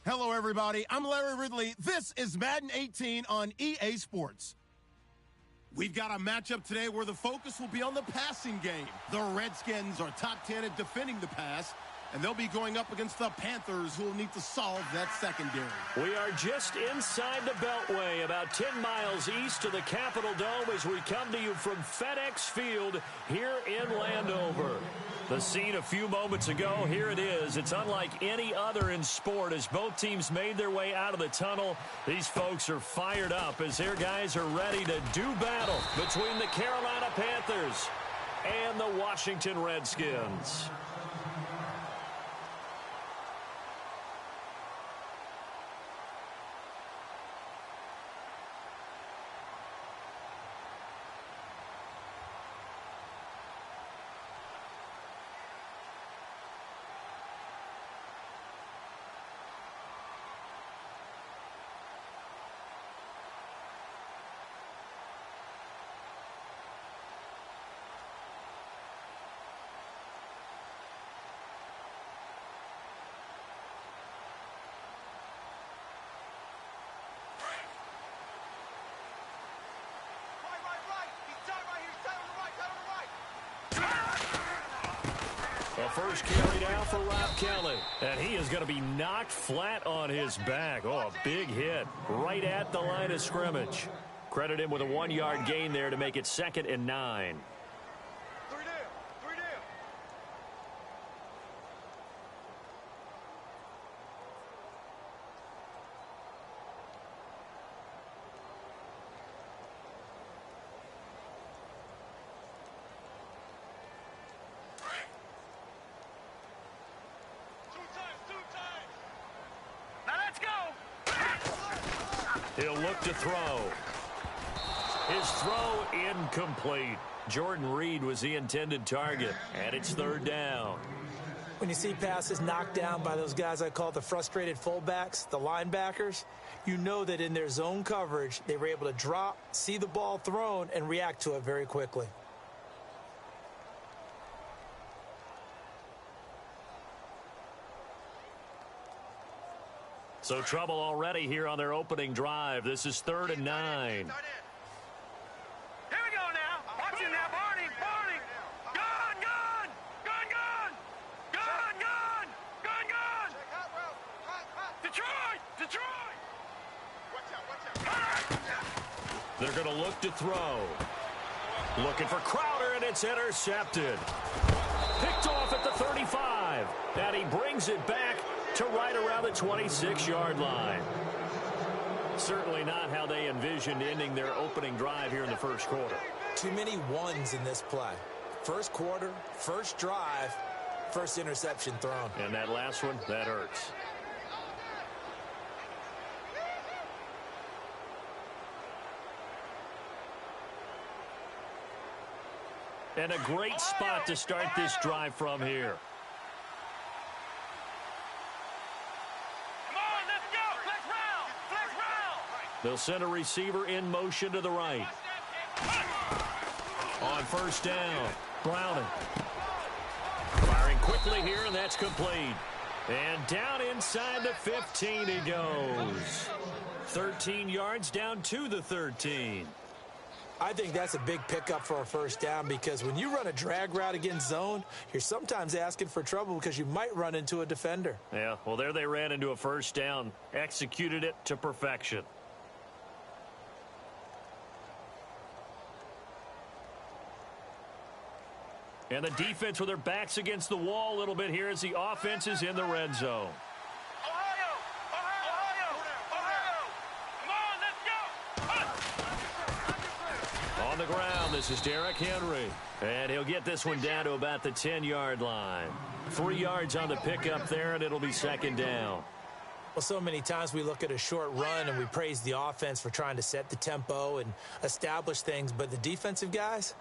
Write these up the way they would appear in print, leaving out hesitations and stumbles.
Hello, everybody. I'm Larry Ridley. This is Madden 18 on EA Sports. We've got a matchup today where the focus will be on the passing game. The Redskins are top 10 at defending the pass, and they'll be going up against the Panthers, who will need to solve that secondary. We are just inside the Beltway, about 10 miles east of the Capitol Dome as we come to you from FedEx Field here in Landover. The scene a few moments ago, here it is. It's unlike any other in sport as both teams made their way out of the tunnel. These folks are fired up as their guys are ready to do battle between the Carolina Panthers and the Washington Redskins. The first carry down for Rob Kelly. And he is going to be knocked flat on his back. Oh, a big hit right at the line of scrimmage. Credit him with a 1-yard gain there to make it 2nd and 9. He'll look to throw. His throw incomplete. Jordan Reed was the intended target, and it's 3rd down. When you see passes knocked down by those guys I call the frustrated fullbacks, the linebackers, you know that in their zone coverage, they were able to drop, see the ball thrown, and react to it very quickly. So trouble already here on their opening drive. This is 3rd and 9. Here we go now. Watch it now, Barney. Barney. Gun, gun. Gun, gun. Gun, gun. Gun, gun. Detroit. Detroit. Watch out. They're going to look to throw. Looking for Crowder, and it's intercepted. Picked off at the 35. And he brings it back to right around the 26-yard line. Certainly not how they envisioned ending their opening drive here in the first quarter. Too many ones in this play. First quarter, first drive, first interception thrown. And that last one, that hurts. And a great spot to start this drive from here. They'll send a receiver in motion to the right. On 1st down, Browning. Firing quickly here, and that's complete. And down inside the 15 he goes. 13 yards down to the 13. I think that's a big pickup for a 1st down because when you run a drag route against zone, you're sometimes asking for trouble because you might run into a defender. Yeah, well, there they ran into a 1st down. Executed it to perfection. And the defense with their backs against the wall a little bit here as the offense is in the red zone. Ohio! Come on, let's go! On the ground, this is Derrick Henry. And he'll get this one down to about the 10-yard line. 3 yards on the pickup there, and it'll be 2nd down. Well, so many times we look at a short run and we praise the offense for trying to set the tempo and establish things, but the defensive guys,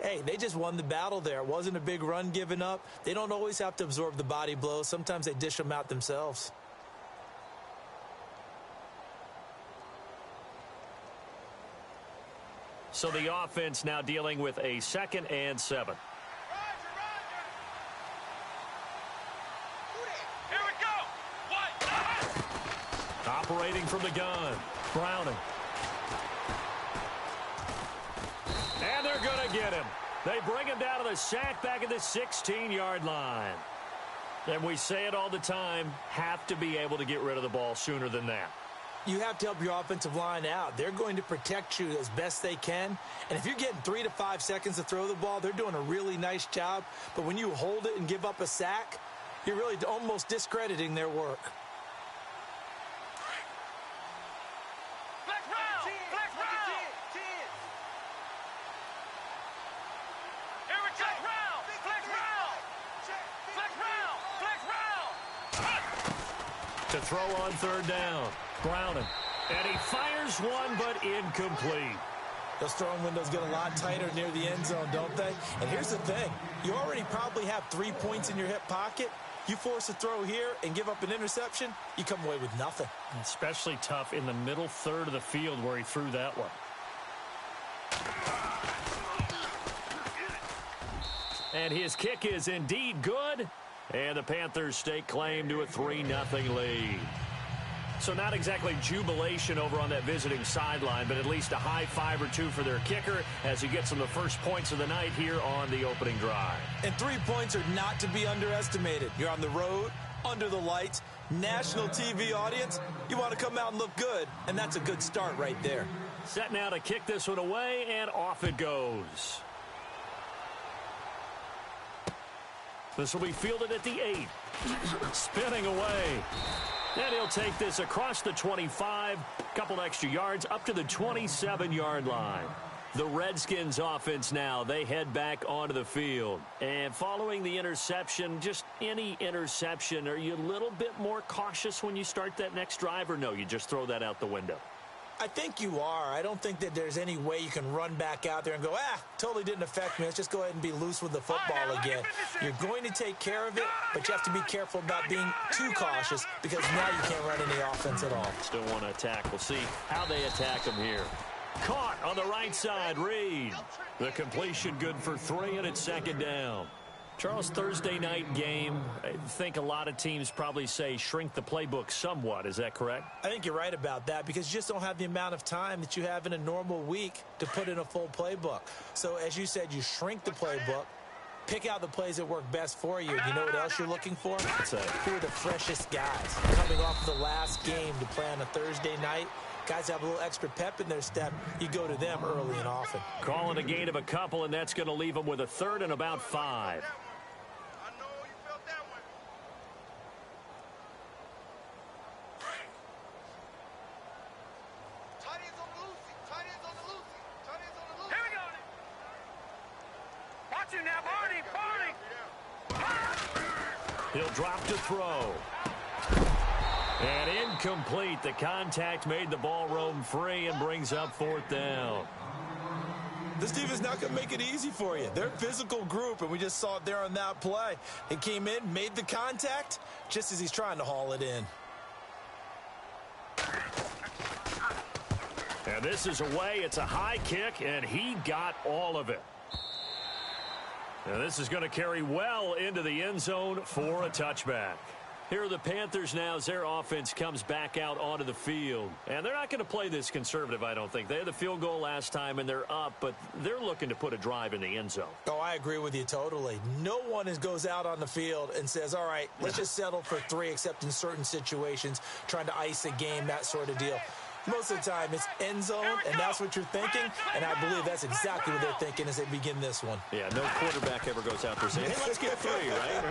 hey, they just won the battle there. It wasn't a big run given up. They don't always have to absorb the body blows. Sometimes they dish them out themselves. So the offense now dealing with a 2nd and 7. Here we go. What? operating from the gun. Browning. And they're going to get him. They bring him down to the sack back at the 16-yard line. And we say it all the time, have to be able to get rid of the ball sooner than that. You have to help your offensive line out. They're going to protect you as best they can. And if you're getting 3 to 5 seconds to throw the ball, they're doing a really nice job. But when you hold it and give up a sack, you're really almost discrediting their work. Flex round! Flex round! Here we go! Flex round! Flex round! Flex round! Flex round! To throw on third down. Browning. And he fires one, but incomplete. Those throwing windows get a lot tighter near the end zone, don't they? And here's the thing. You already probably have 3 points in your hip pocket. You force a throw here and give up an interception, you come away with nothing. Especially tough in the middle third of the field where he threw that one. And his kick is indeed good. And the Panthers stake claim to a 3-0 lead. So not exactly jubilation over on that visiting sideline, but at least a high 5 or 2 for their kicker as he gets them the first points of the night here on the opening drive. And 3 points are not to be underestimated. You're on the road, under the lights, national TV audience. You want to come out and look good, and that's a good start right there. Set now to kick this one away, and off it goes. This will be fielded at the 8. Spinning away. And he'll take this across the 25, couple extra yards, up to the 27-yard line. The Redskins offense now, they head back onto the field. And following the interception, just any interception, are you a little bit more cautious when you start that next drive, or no, you just throw that out the window? I think you are. I don't think that there's any way you can run back out there and go, totally didn't affect me. Let's just go ahead and be loose with the football again. You're going to take care of it, but you have to be careful about being too cautious because now you can't run any offense at all. Still want to attack. We'll see how they attack him here. Caught on the right side, Reed. The completion good for 3, and it's second down. Charles, Thursday night game, I think a lot of teams probably say shrink the playbook somewhat. Is that correct? I think you're right about that because you just don't have the amount of time that you have in a normal week to put in a full playbook. So as you said, you shrink the playbook, pick out the plays that work best for you. You know what else you're looking for? Who are the freshest guys coming off the last game to play on a Thursday night? Guys have a little extra pep in their step. You go to them early and often. Calling a gain of a couple, and that's going to leave them with a 3rd and about 5. He'll drop to throw. And incomplete. The contact made the ball roam free and brings up 4th down. This team is not going to make it easy for you. They're a physical group, and we just saw it there on that play. He came in, made the contact, just as he's trying to haul it in. And this is away. It's a high kick, and he got all of it. And this is going to carry well into the end zone for a touchback. Here are the Panthers now as their offense comes back out onto the field. And they're not going to play this conservative, I don't think. They had the field goal last time, and they're up, but they're looking to put a drive in the end zone. Oh, I agree with you totally. No one goes out on the field and says, all right, let's just settle for 3, except in certain situations, trying to ice a game, that sort of deal. Most of the time, it's end zone, and that's what you're thinking, and I believe that's exactly what they're thinking as they begin this one. Yeah, no quarterback ever goes out there saying, hey, let's get 3, right?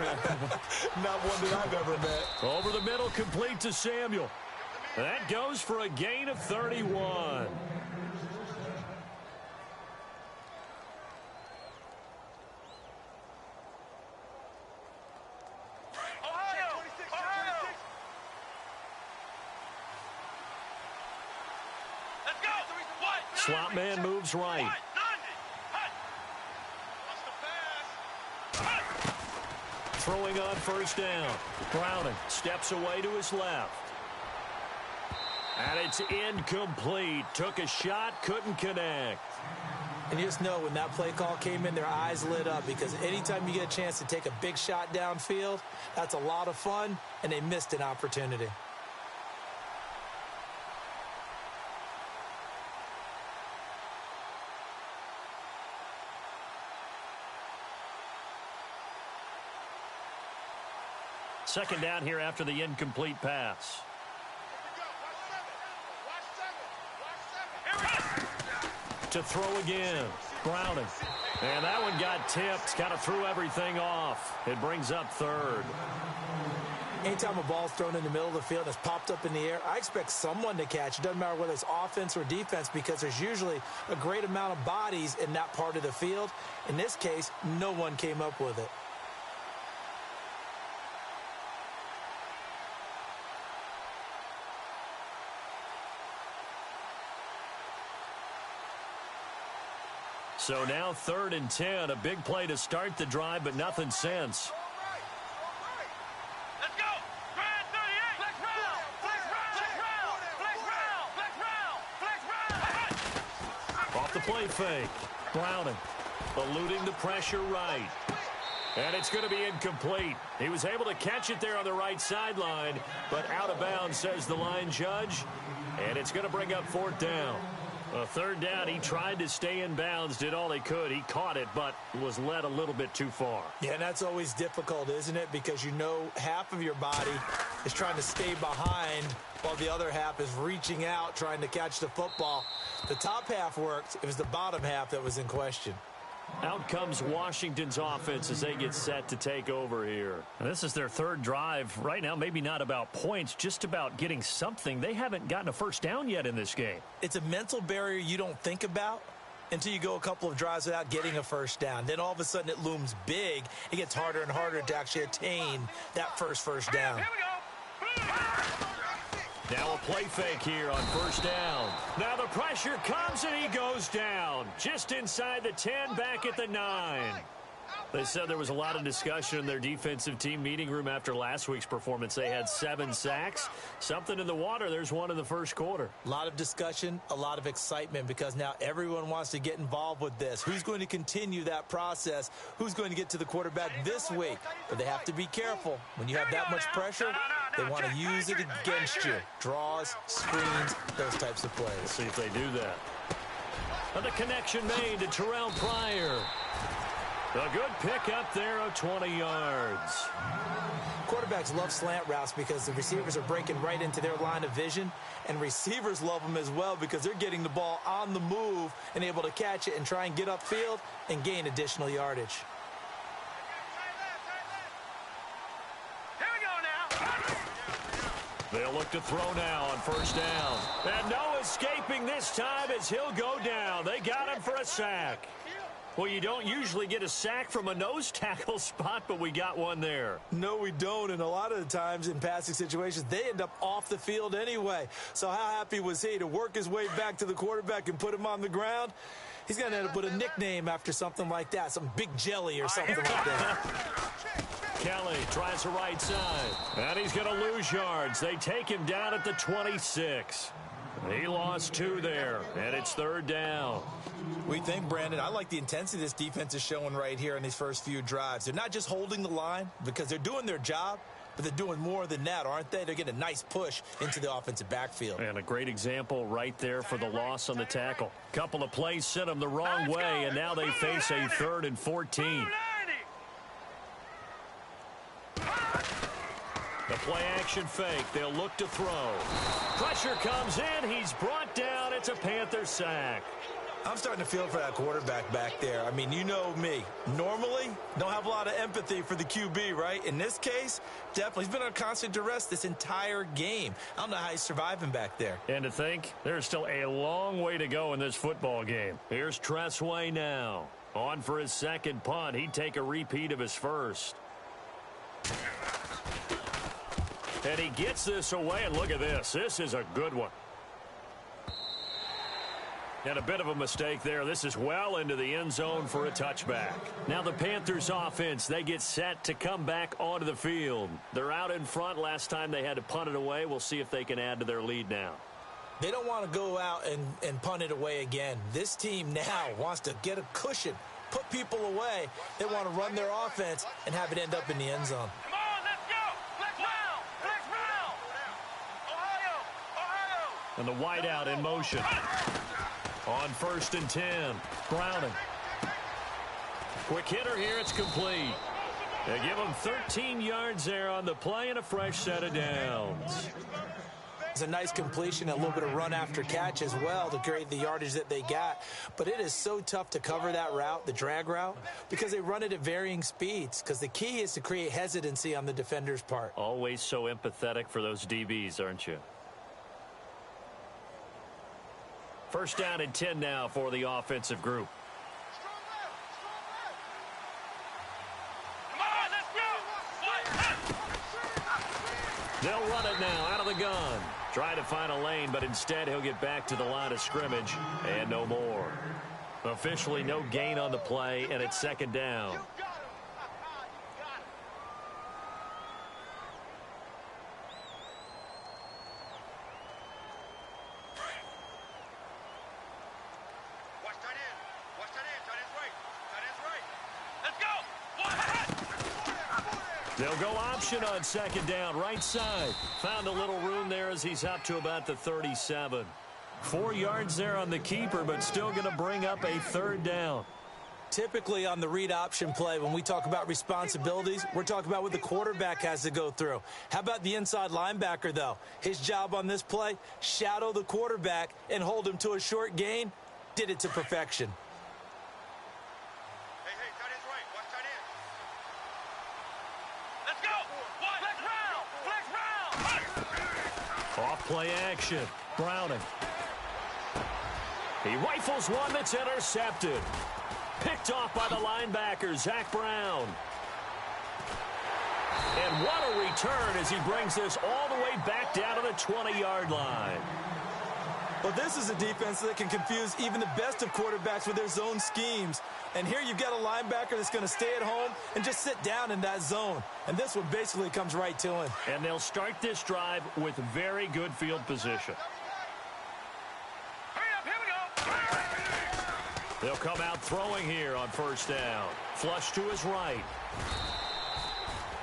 Not one that I've ever met. Over the middle, complete to Samuel. That goes for a gain of 31. Slot man moves right. Throwing on 1st down. Browning steps away to his left. And it's incomplete. Took a shot, couldn't connect. And you just know when that play call came in, their eyes lit up because anytime you get a chance to take a big shot downfield, that's a lot of fun, and they missed an opportunity. Second down here after the incomplete pass. To throw again. Browning. And that one got tipped. Kind of threw everything off. It brings up third. Anytime a ball's thrown in the middle of the field and it's popped up in the air, I expect someone to catch. It doesn't matter whether it's offense or defense because there's usually a great amount of bodies in that part of the field. In this case, no one came up with it. So now 3rd and 10. A big play to start the drive, but nothing since. Let's go! Grand 38! Flex round! Flex round! Flex round! Flex round! Flex round! Off the play fake. Browning. Eluding the pressure right. And it's going to be incomplete. He was able to catch it there on the right sideline, but out of bounds, says the line judge. And it's going to bring up 4th down. A 3rd down, he tried to stay in bounds, did all he could. He caught it, but was led a little bit too far. Yeah, and that's always difficult, isn't it? Because you know half of your body is trying to stay behind while the other half is reaching out, trying to catch the football. The top half worked. It was the bottom half that was in question. Out comes Washington's offense as they get set to take over here. And this is their 3rd drive. Right now, maybe not about points, just about getting something. They haven't gotten a first down yet in this game. It's a mental barrier you don't think about until you go a couple of drives without getting a first down. Then all of a sudden it looms big. It gets harder and harder to actually attain that first down. Here we go! Now a play fake here on 1st down. Now the pressure comes and he goes down. Just inside the 10, back at the 9. They said there was a lot of discussion in their defensive team meeting room after last week's performance. They had 7 sacks. Something in the water. There's one in the first quarter. A lot of discussion, a lot of excitement because now everyone wants to get involved with this. Who's going to continue that process? Who's going to get to the quarterback this week? But they have to be careful. When you have that much pressure, they want to use it against you. Draws, screens, those types of plays. Let's see if they do that. And the connection made to Terrell Pryor. A good pick up there of 20 yards. Quarterbacks love slant routes because the receivers are breaking right into their line of vision, and receivers love them as well because they're getting the ball on the move and able to catch it and try and get upfield and gain additional yardage. Here we go now! They'll look to throw now on 1st down. And no escaping this time as he'll go down. They got him for a sack. Well, you don't usually get a sack from a nose tackle spot, but we got one there. No, we don't, and a lot of the times in passing situations, they end up off the field anyway. So how happy was he to work his way back to the quarterback and put him on the ground? He's going to end up with a nickname after something like that, some Big Jelly or something like that. Kelly tries the right side, and he's going to lose yards. They take him down at the 26. He lost 2 there, and it's 3rd down. We think, Brandon, I like the intensity this defense is showing right here in these first few drives. They're not just holding the line because they're doing their job, but they're doing more than that, aren't they? They're getting a nice push into the offensive backfield. And a great example right there for the loss on the tackle. Couple of plays sent them the wrong way, and now they face a 3rd and 14. The play action fake. They'll look to throw. Pressure comes in. He's brought down. It's a Panther sack. I'm starting to feel for that quarterback back there. I mean, you know me. Normally, don't have a lot of empathy for the QB, right? In this case, definitely. He's been on constant duress this entire game. I don't know how he's surviving back there. And to think, there's still a long way to go in this football game. Here's Tressway now. On for his 2nd punt. He'd take a repeat of his first. And he gets this away, and look at this. This is a good one. And a bit of a mistake there. This is well into the end zone for a touchback. Now the Panthers offense, they get set to come back onto the field. They're out in front. Last time they had to punt it away. We'll see if they can add to their lead now. They don't want to go out and punt it away again. This team now wants to get a cushion, put people away. They want to run their offense and have it end up in the end zone. Come on, let's go! Flex round! Flex round! Ohio! And the wideout in motion. On 1st and 10, Browning. Quick hitter here, it's complete. They give him 13 yards there on the play and a fresh set of downs. It's a nice completion, a little bit of run after catch as well to create the yardage that they got. But it is so tough to cover that route, the drag route, because they run it at varying speeds. Because the key is to create hesitancy on the defender's part. Always so empathetic for those DBs, aren't you? First down and 10 now for the offensive group. They'll run it now out of the gun. Try to find a lane, but instead he'll get back to the line of scrimmage and no more. Officially no gain on the play, and it's second down. They'll go option on second down, right side. Found a little room there as he's up to about the 37. 4 yards there on the keeper, but still going to bring up a third down. Typically on the read option play, when we talk about responsibilities, we're talking about what the quarterback has to go through. How about the inside linebacker, though? His job on this play, shadow the quarterback and hold him to a short gain. Did it to perfection. Off-play action. Browning. He rifles one that's intercepted. Picked off by the linebacker, Zach Brown. And what a return as he brings this all the way back down to the 20-yard line. Well, this is a defense that can confuse even the best of quarterbacks with their zone schemes. And here you've got a linebacker that's going to stay at home and just sit down in that zone. And this one basically comes right to him. And they'll start this drive with very good field position. They'll come out throwing here on first down. Flush to his right.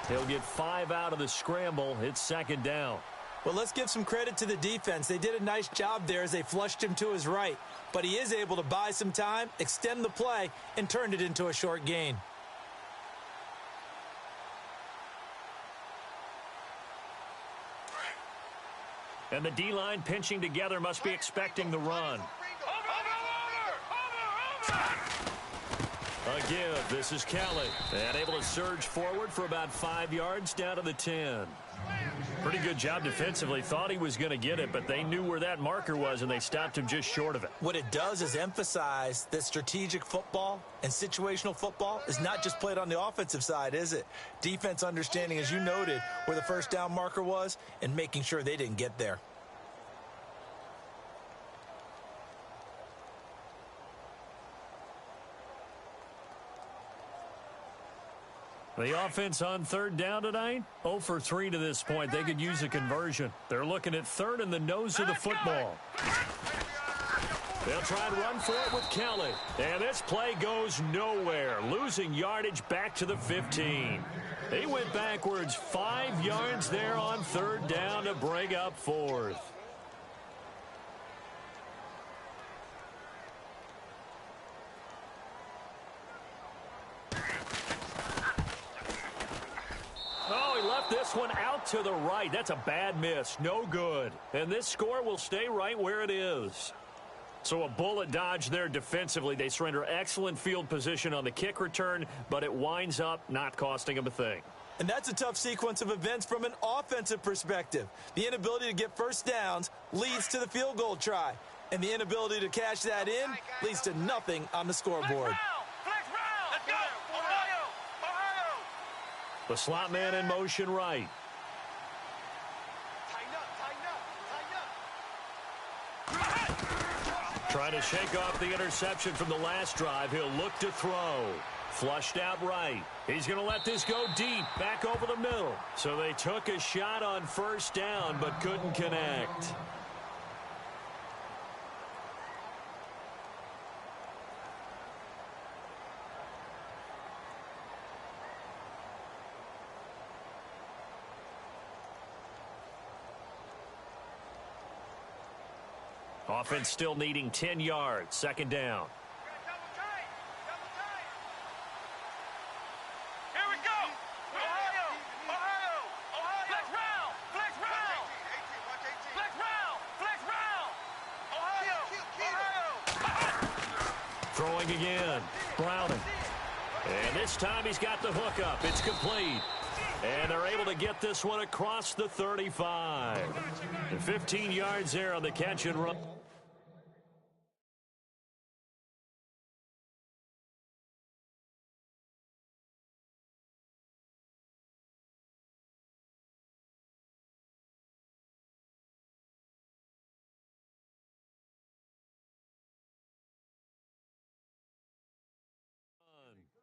He'll get 5 out of the scramble. It's second down. Well, let's give some credit to the defense. They did a nice job there as they flushed him to his right. But he is able to buy some time, extend the play, and turned it into a short gain. And the D-line pinching together must be expecting the run. A give. This is Kelly. And able to surge forward for about 5 yards down to the 10. Pretty good job defensively. Thought he was going to get it, but they knew where that marker was, and they stopped him just short of it. What it does is emphasize that strategic football and situational football is not just played on the offensive side, is it? Defense understanding, as you noted, where the first down marker was and making sure they didn't get there. The offense on third down tonight, 0 for 3 to this point. They could use a conversion. They're looking at third in the nose of the football. They'll try and run for it with Kelly. And this play goes nowhere, losing yardage back to the 15. They went backwards 5 yards there on third down to bring up fourth. This one out to the right. That's a bad miss. No good. And this score will stay right where it is. So a bullet dodge there defensively. They surrender excellent field position on the kick return, but it winds up not costing them a thing. And that's a tough sequence of events from an offensive perspective. The inability to get first downs leads to the field goal try. And the inability to cash that in leads to nothing on the scoreboard. The slot man in motion right. Trying to shake off the interception from the last drive. He'll look to throw. Flushed out right. He's going to let this go deep, back over the middle. So they took a shot on first down, but couldn't connect. Offense still needing 10 yards. Second down. Here we go. Throwing again. Browning. And this time he's got the hook up. It's complete. And they're able to get this one across the 35. And 15 yards there on the catch and run.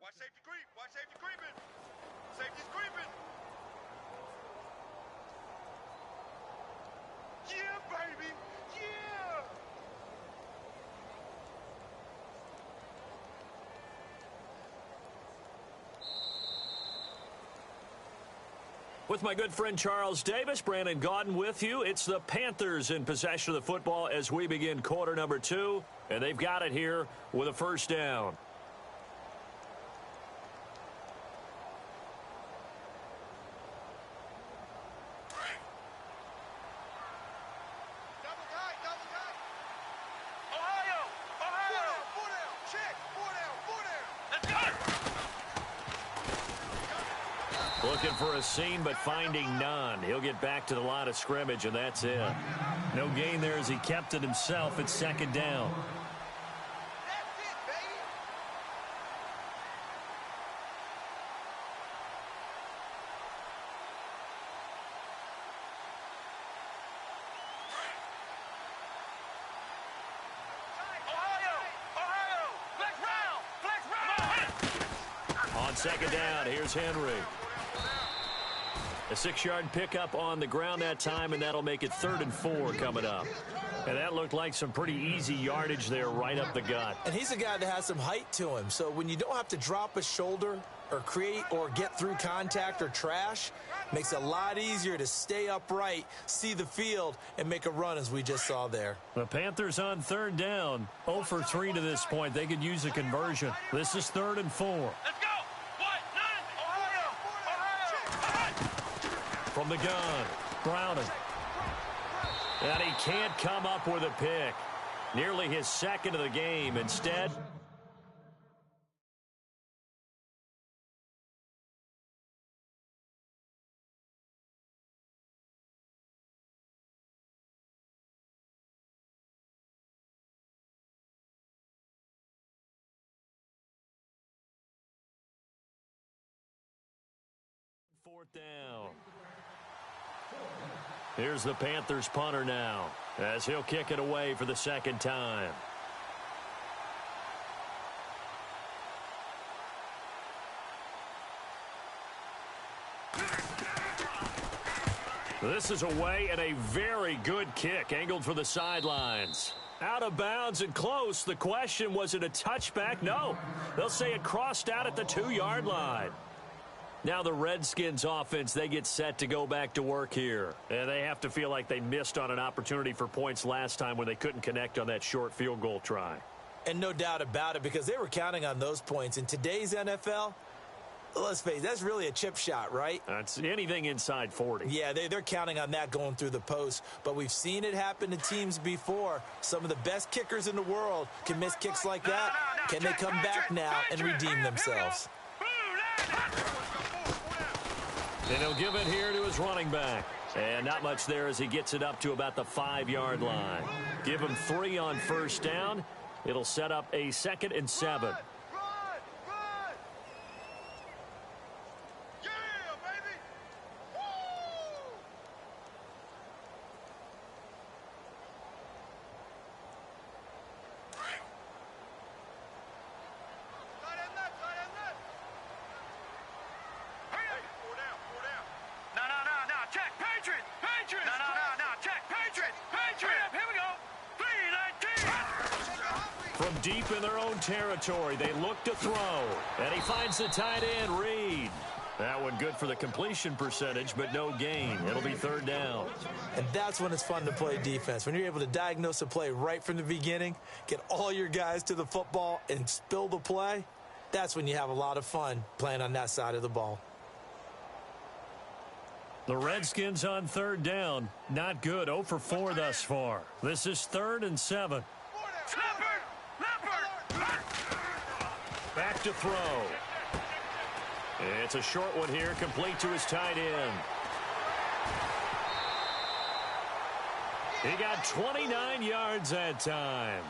Watch safety creep. Watch safety creeping. Safety's creeping. Yeah, baby. Yeah. With my good friend Charles Davis, Brandon Gaudin with you. It's the Panthers in possession of the football as we begin quarter number 2. And they've got it here with a first down. Looking for a seam, but finding none. He'll get back to the line of scrimmage, and that's it. No gain there as he kept it himself at second down. That's it, baby. Ohio, flex round. On second down, here's Henry. A 6-yard pickup on the ground that time, and that'll make it 3rd and 4 coming up. And that looked like some pretty easy yardage there right up the gut. And he's a guy that has some height to him. So when you don't have to drop a shoulder or create or get through contact or trash, makes it a lot easier to stay upright, see the field, and make a run as we just saw there. The Panthers on 3rd down. 0 for 3 to this point. They could use a conversion. This is 3rd and 4. Let's go. From the gun, Browning. And he can't come up with a pick. Nearly his second of the game. Instead, fourth down. Here's the Panthers punter now as he'll kick it away for the second time. This is away and a very good kick angled for the sidelines. Out of bounds and close. The question, was it a touchback? No. They'll say it crossed out at the 2-yard line. Now the Redskins offense, they get set to go back to work here. And they have to feel like they missed on an opportunity for points last time when they couldn't connect on that short field goal try. And no doubt about it, because they were counting on those points. In today's NFL, let's face it, that's really a chip shot, right? That's anything inside 40. Yeah, they're counting on that going through the post. But we've seen it happen to teams before. Some of the best kickers in the world can miss kicks like that. Can they come back now and redeem themselves? And he'll give it here to his running back. And not much there as he gets it up to about the 5-yard line. Give him 3 on first down. It'll set up a 2nd and 7. From deep in their own territory, they look to throw. And he finds the tight end, Reed. That one good for the completion percentage, but no gain. It'll be 3rd down. And that's when it's fun to play defense. When you're able to diagnose a play right from the beginning, get all your guys to the football, and spill the play, that's when you have a lot of fun playing on that side of the ball. The Redskins on 3rd down. Not good. 0 for 4 thus far. This is 3rd and 7. Back to throw. It's a short one here, complete to his tight end. He got 29 yards that time.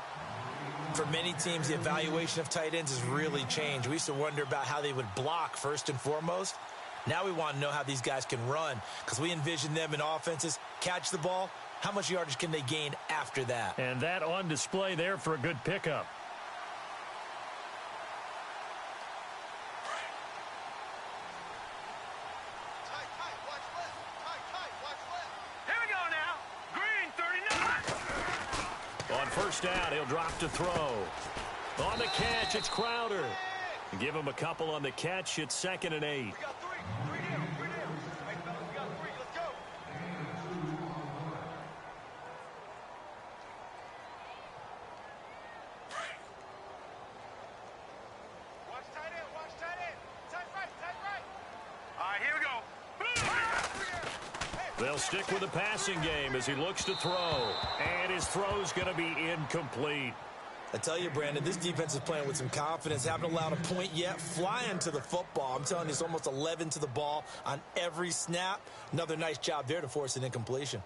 For many teams, the evaluation of tight ends has really changed. We used to wonder about how they would block first and foremost. Now we want to know how these guys can run, because we envision them in offenses catch the ball. How much yardage can they gain after that? And that on display there for a good pickup. First down, he'll drop to throw. On the catch, it's Crowder. Give him a couple on the catch. It's 2nd and 8. We got three. Three down. Hey, fellas, we got 3. Let's go. Watch tight end. Watch tight end. Tight right. All right, here we go. They'll stick with the passing game as he looks to throw. And his throw's going to be incomplete. I tell you, Brandon, this defense is playing with some confidence. Haven't allowed a point yet. Flying to the football. I'm telling you, it's almost 11 to the ball on every snap. Another nice job there to force an incompletion.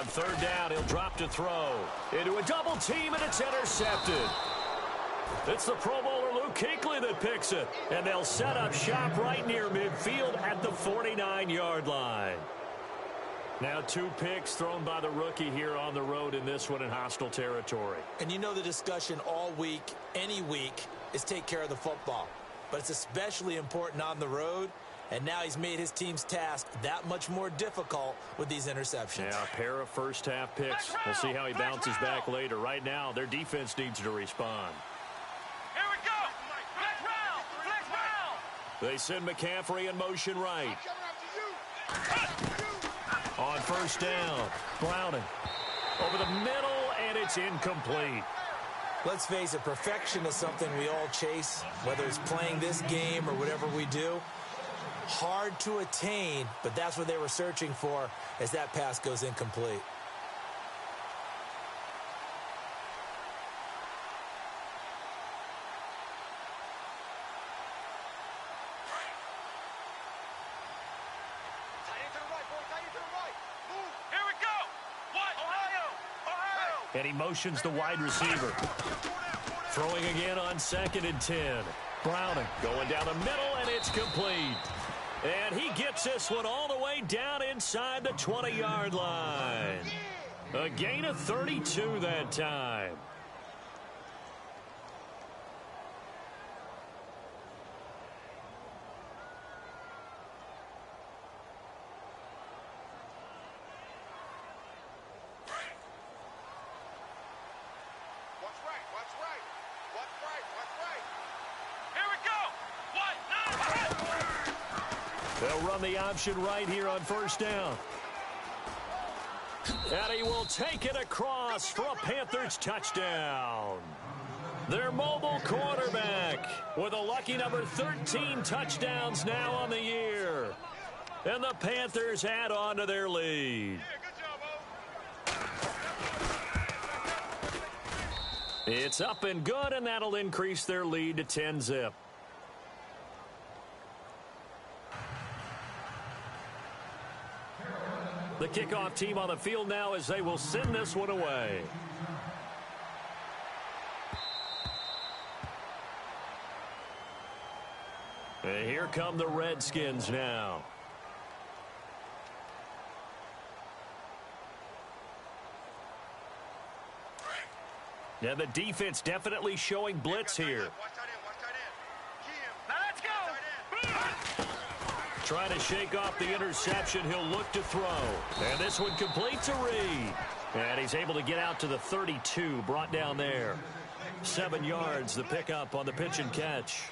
Third down, he'll drop to throw. Into a double team, and it's intercepted. It's the Pro Bowler Luke Kuechly that picks it. And they'll set up shop right near midfield at the 49-yard line. Now 2 picks thrown by the rookie here on the road in this one in hostile territory. And you know the discussion all week, any week, is take care of the football. But it's especially important on the road. And now he's made his team's task that much more difficult with these interceptions. Yeah, a pair of first-half picks. We'll see how he bounces back later. Right now, their defense needs to respond. Here we go. Flex round. They send McCaffrey in motion right. On first down, Browning. Over the middle, and it's incomplete. Let's face it, perfection is something we all chase, whether it's playing this game or whatever we do. Hard to attain, but that's what they were searching for as that pass goes incomplete. Here we go. What? Ohio. And he motions the wide receiver. Throwing again on 2nd and 10. Browning going down the middle, and it's complete. And he gets this one all the way down inside the 20-yard line. A gain of 32 that time. They'll run the option right here on first down. And he will take it across for a Panthers touchdown. Their mobile quarterback with a lucky number 13 touchdowns now on the year. And the Panthers add on to their lead. It's up and good, and that'll increase their lead to 10-zip. The kickoff team on the field now as they will send this one away. And here come the Redskins now. And the defense definitely showing blitz here. Trying to shake off the interception. He'll look to throw. And this one completes a read. And he's able to get out to the 32, brought down there. 7 yards, the pickup on the pitch and catch.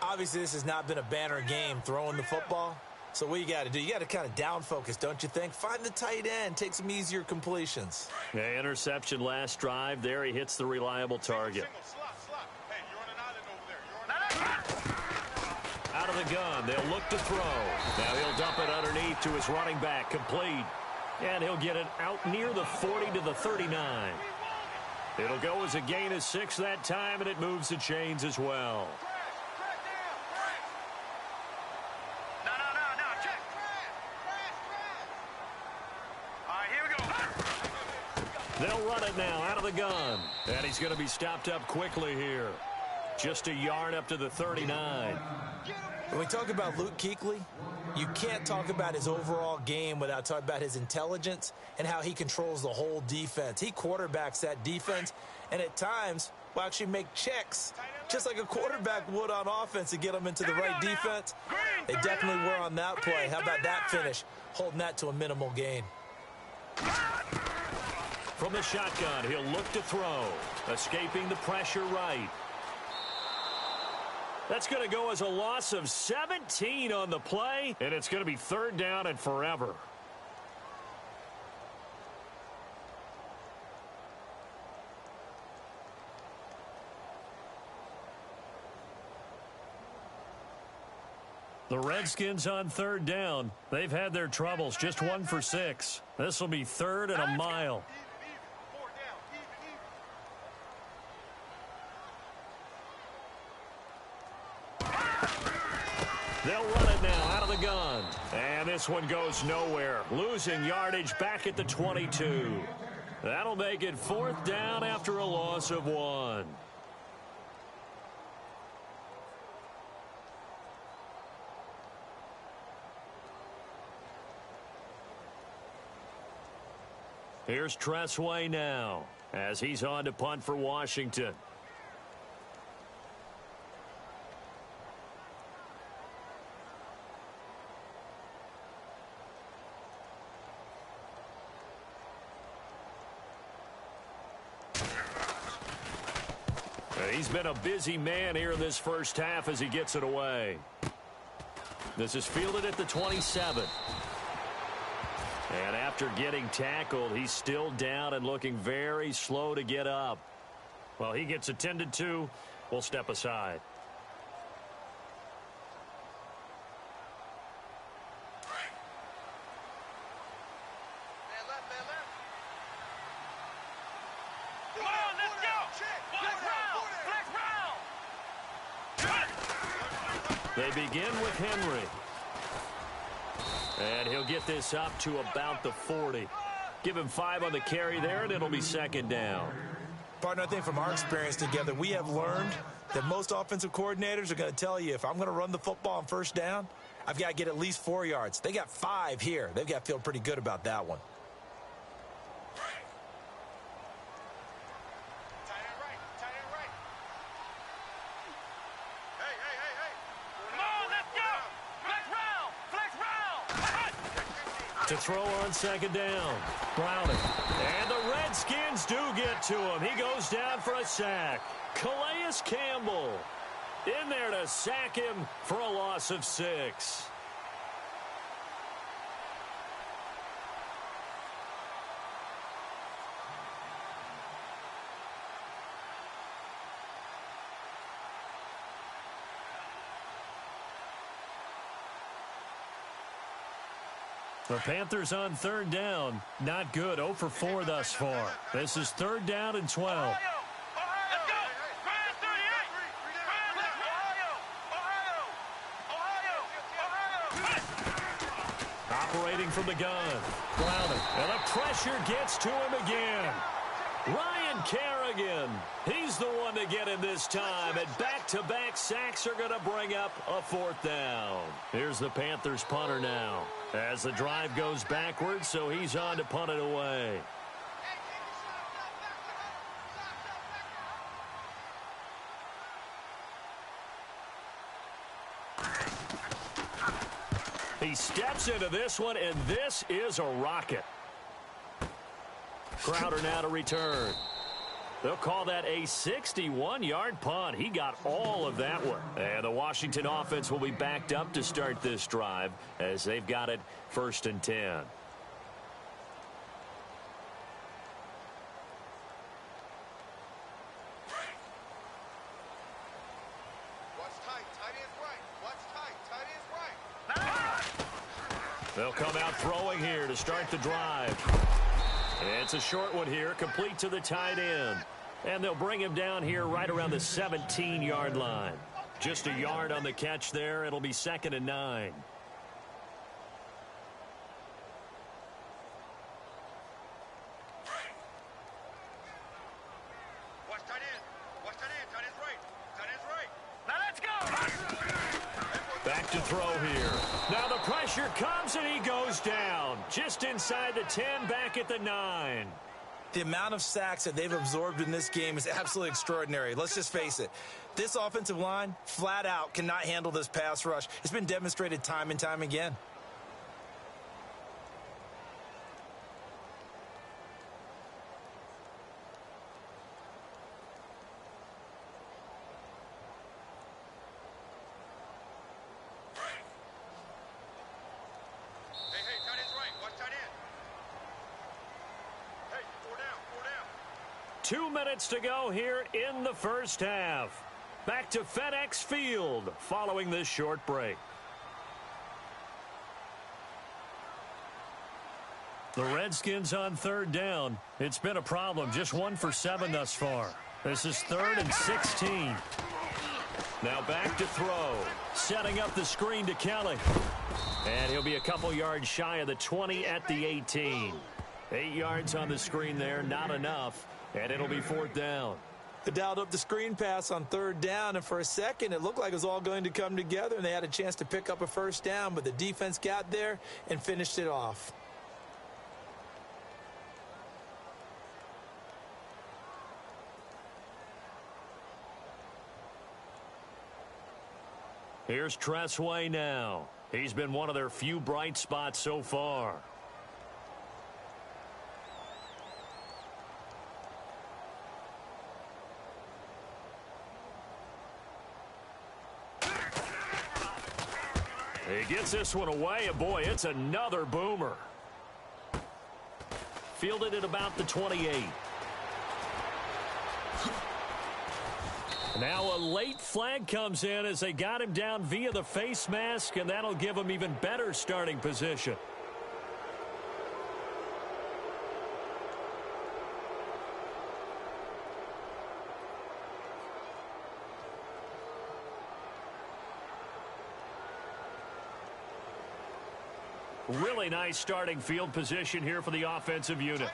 Obviously, this has not been a banner game throwing the football, So what you got to do, you got to kind of down focus, don't you think? Find the tight end, take some easier completions. Yeah, interception last drive. There he hits the reliable target. Hey, you're on an island over there. Out of the gun, they'll look to throw. Now he'll dump it underneath to his running back, complete. And he'll get it out near the 40 to the 39. It'll go as a gain of 6 that time, and it moves the chains as well. They'll run it now out of the gun. And he's going to be stopped up quickly here. Just a yard up to the 39. When we talk about Luke Kuechly, you can't talk about his overall game without talking about his intelligence and how he controls the whole defense. He quarterbacks that defense, and at times will actually make checks, just like a quarterback would on offense to get them into the right defense. They definitely were on that play. How about that finish, holding that to a minimal gain? From the shotgun, he'll look to throw. Escaping the pressure right. That's going to go as a loss of 17 on the play, and it's going to be 3rd down and forever. The Redskins on 3rd down. They've had their troubles, just 1 for 6. This will be 3rd and a mile. They'll run it now out of the gun. And this one goes nowhere. Losing yardage back at the 22. That'll make it 4th down after a loss of 1. Here's Tressway now as he's on to punt for Washington. He's been a busy man here in this first half as he gets it away. This is fielded at the 27. And after getting tackled, he's still down and looking very slow to get up. Well, he gets attended to. We'll step aside. They begin with Henry. And he'll get this up to about the 40. Give him 5 on the carry there, and it'll be 2nd down. Partner, I think from our experience together, we have learned that most offensive coordinators are going to tell you, if I'm going to run the football on 1st down, I've got to get at least 4 yards. They got 5 here. They've got to feel pretty good about that one. To throw on 2nd down. Browning. And the Redskins do get to him. He goes down for a sack. Calais Campbell in there to sack him for a loss of 6. The Panthers on 3rd down. Not good. 0 for 4 thus far. This is 3rd down and 12. Operating from the gun. Browning. And the pressure gets to him again. Ryan Kerrigan. He's the one to get him this time. And back-to-back sacks are going to bring up a 4th down. Here's the Panthers punter now. As the drive goes backwards, so he's on to punt it away. He steps into this one, and this is a rocket. Crowder now to return. They'll call that a 61-yard punt. He got all of that one. And the Washington offense will be backed up to start this drive as they've got it 1st and 10. They'll come out throwing here to start the drive. It's a short one here, complete to the tight end. And they'll bring him down here right around the 17-yard line. Just a yard on the catch there. It'll be 2nd and 9. Watch tight end. Watch tight end. Tight end's right. Tight end's right. Now let's go. Back to throw here. Now the pressure comes and he goes down. Just inside the 10, back at the 9. The amount of sacks that they've absorbed in this game is absolutely extraordinary. Let's just face it. This offensive line, flat out, cannot handle this pass rush. It's been demonstrated time and time again. Hey, tight end's right. Watch tight end. Hey, 4 down, 4 down. 2 minutes to go here in the first half. Back to FedEx Field following this short break. The Redskins on 3rd down. It's been a problem. Just 1 for 7 thus far. This is 3rd and 16. Now back to throw. Setting up the screen to Kelly. And he'll be a couple yards shy of the 20 at the 18. 8 yards on the screen there, not enough. And it'll be 4th down. They dialed up the screen pass on 3rd down, and for a second it looked like it was all going to come together, and they had a chance to pick up a 1st down, but the defense got there and finished it off. Here's Tressway now. He's been one of their few bright spots so far. He gets this one away, and boy, it's another boomer. Fielded at about the 28. Now a late flag comes in as they got him down via the face mask, and that'll give him even better starting position. Really nice starting field position here for the offensive unit.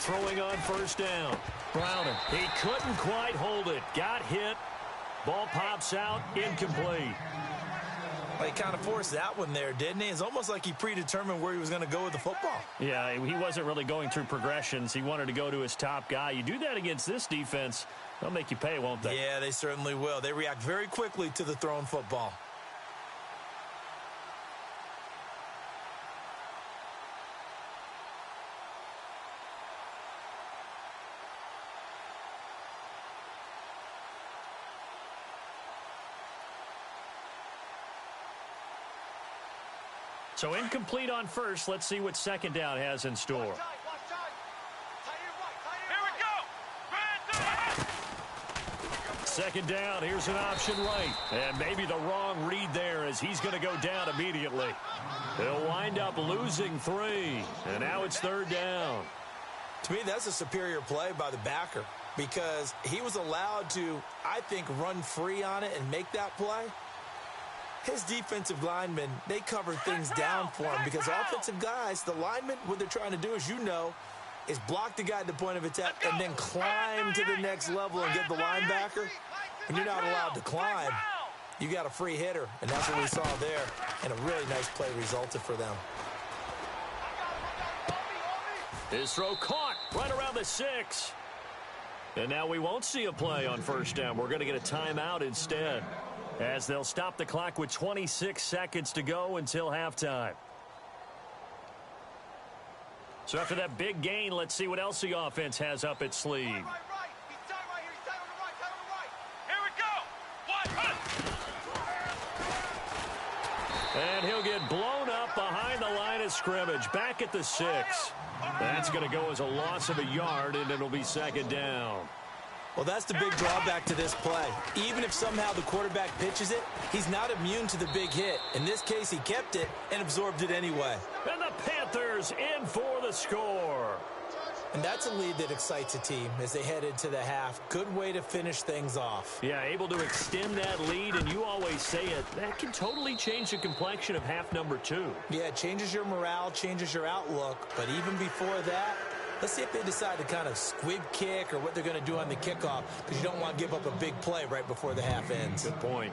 Throwing on 1st down. Browning. He couldn't quite hold it. Got hit. Ball pops out. Incomplete. Well, he kind of forced that one there, didn't he? It's almost like he predetermined where he was going to go with the football. Yeah, he wasn't really going through progressions. He wanted to go to his top guy. You do that against this defense, they'll make you pay, won't they? Yeah, they certainly will. They react very quickly to the thrown football. So incomplete on 1st. Let's see what 2nd down has in store. Here we go. 2nd down. Here's an option right. And maybe the wrong read there as he's going to go down immediately. He'll wind up losing 3. And now it's 3rd down. To me, that's a superior play by the backer because he was allowed to, I think, run free on it and make that play. His defensive linemen, they cover things down for him because offensive guys, the linemen, what they're trying to do, as you know, is block the guy at the point of attack and then climb to the next level and get the linebacker. When you're not allowed to climb, you got a free hitter, and that's what we saw there. And a really nice play resulted for them. His throw caught right around the 6. And now we won't see a play on 1st down. We're going to get a timeout instead. as they'll stop the clock with 26 seconds to go until halftime. So after that big gain, let's see what else the offense has up its sleeve. Right. He's tight right here. He's tight on the right. Tight on the right. Here we go. What? And he'll get blown up behind the line of scrimmage. Back at the 6. That's going to go as a loss of a yard, and it'll be second down. Well, that's the big drawback to this play. Even if somehow the quarterback pitches it, he's not immune to the big hit. In this case, he kept it and absorbed it anyway. And the Panthers in for the score. And that's a lead that excites a team as they head into the half. Good way to finish things off. Yeah, able to extend that lead, and you always say it, that can totally change the complexion of half number 2. Yeah, it changes your morale, changes your outlook. But even before that, let's see if they decide to kind of squib kick or what they're going to do on the kickoff, because you don't want to give up a big play right before the half ends. Good point.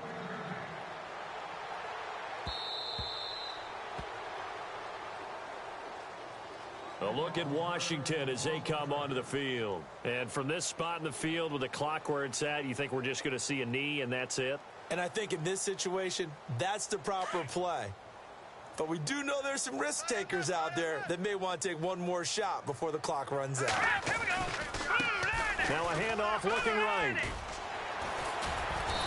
A look at Washington as they come onto the field. And from this spot in the field with the clock where it's at, you think we're just going to see a knee and that's it? And I think in this situation, that's the proper play. But we do know there's some risk takers out there that may want to take one more shot before the clock runs out. Here we go. Now a handoff looking right.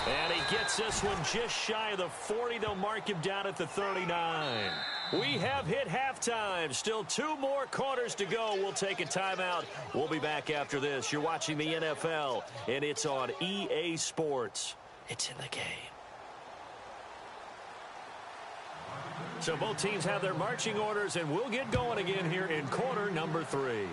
And he gets this one just shy of the 40. They'll mark him down at the 39. We have hit halftime. Still 2 more quarters to go. We'll take a timeout. We'll be back after this. You're watching the NFL, and it's on EA Sports. It's in the game. So both teams have their marching orders, and we'll get going again here in quarter number 3.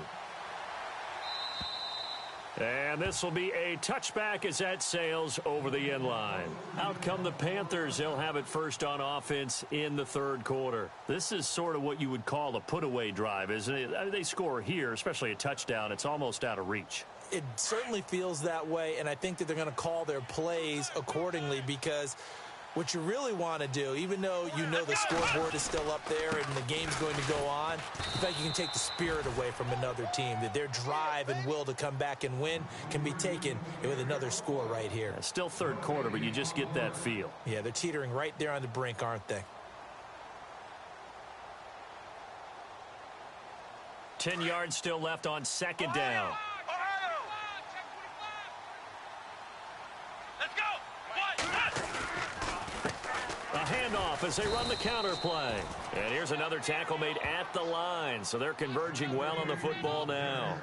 And this will be a touchback as that sails over the end line. Out come the Panthers. They'll have it first on offense in the third quarter. This is sort of what you would call a put-away drive, isn't it? I mean, they score here, especially a touchdown. It's almost out of reach. It certainly feels that way, and I think that they're going to call their plays accordingly, because what you really want to do, even though you know the scoreboard is still up there and the game's going to go on, in fact, you can take the spirit away from another team, that their drive and will to come back and win can be taken with another score right here. It's still third quarter, but you just get that feel. Yeah, they're teetering right there on the brink, aren't they? 10 yards still left on second down. Handoff as they run the counter play. And here's another tackle made at the line, so they're converging well on the football now.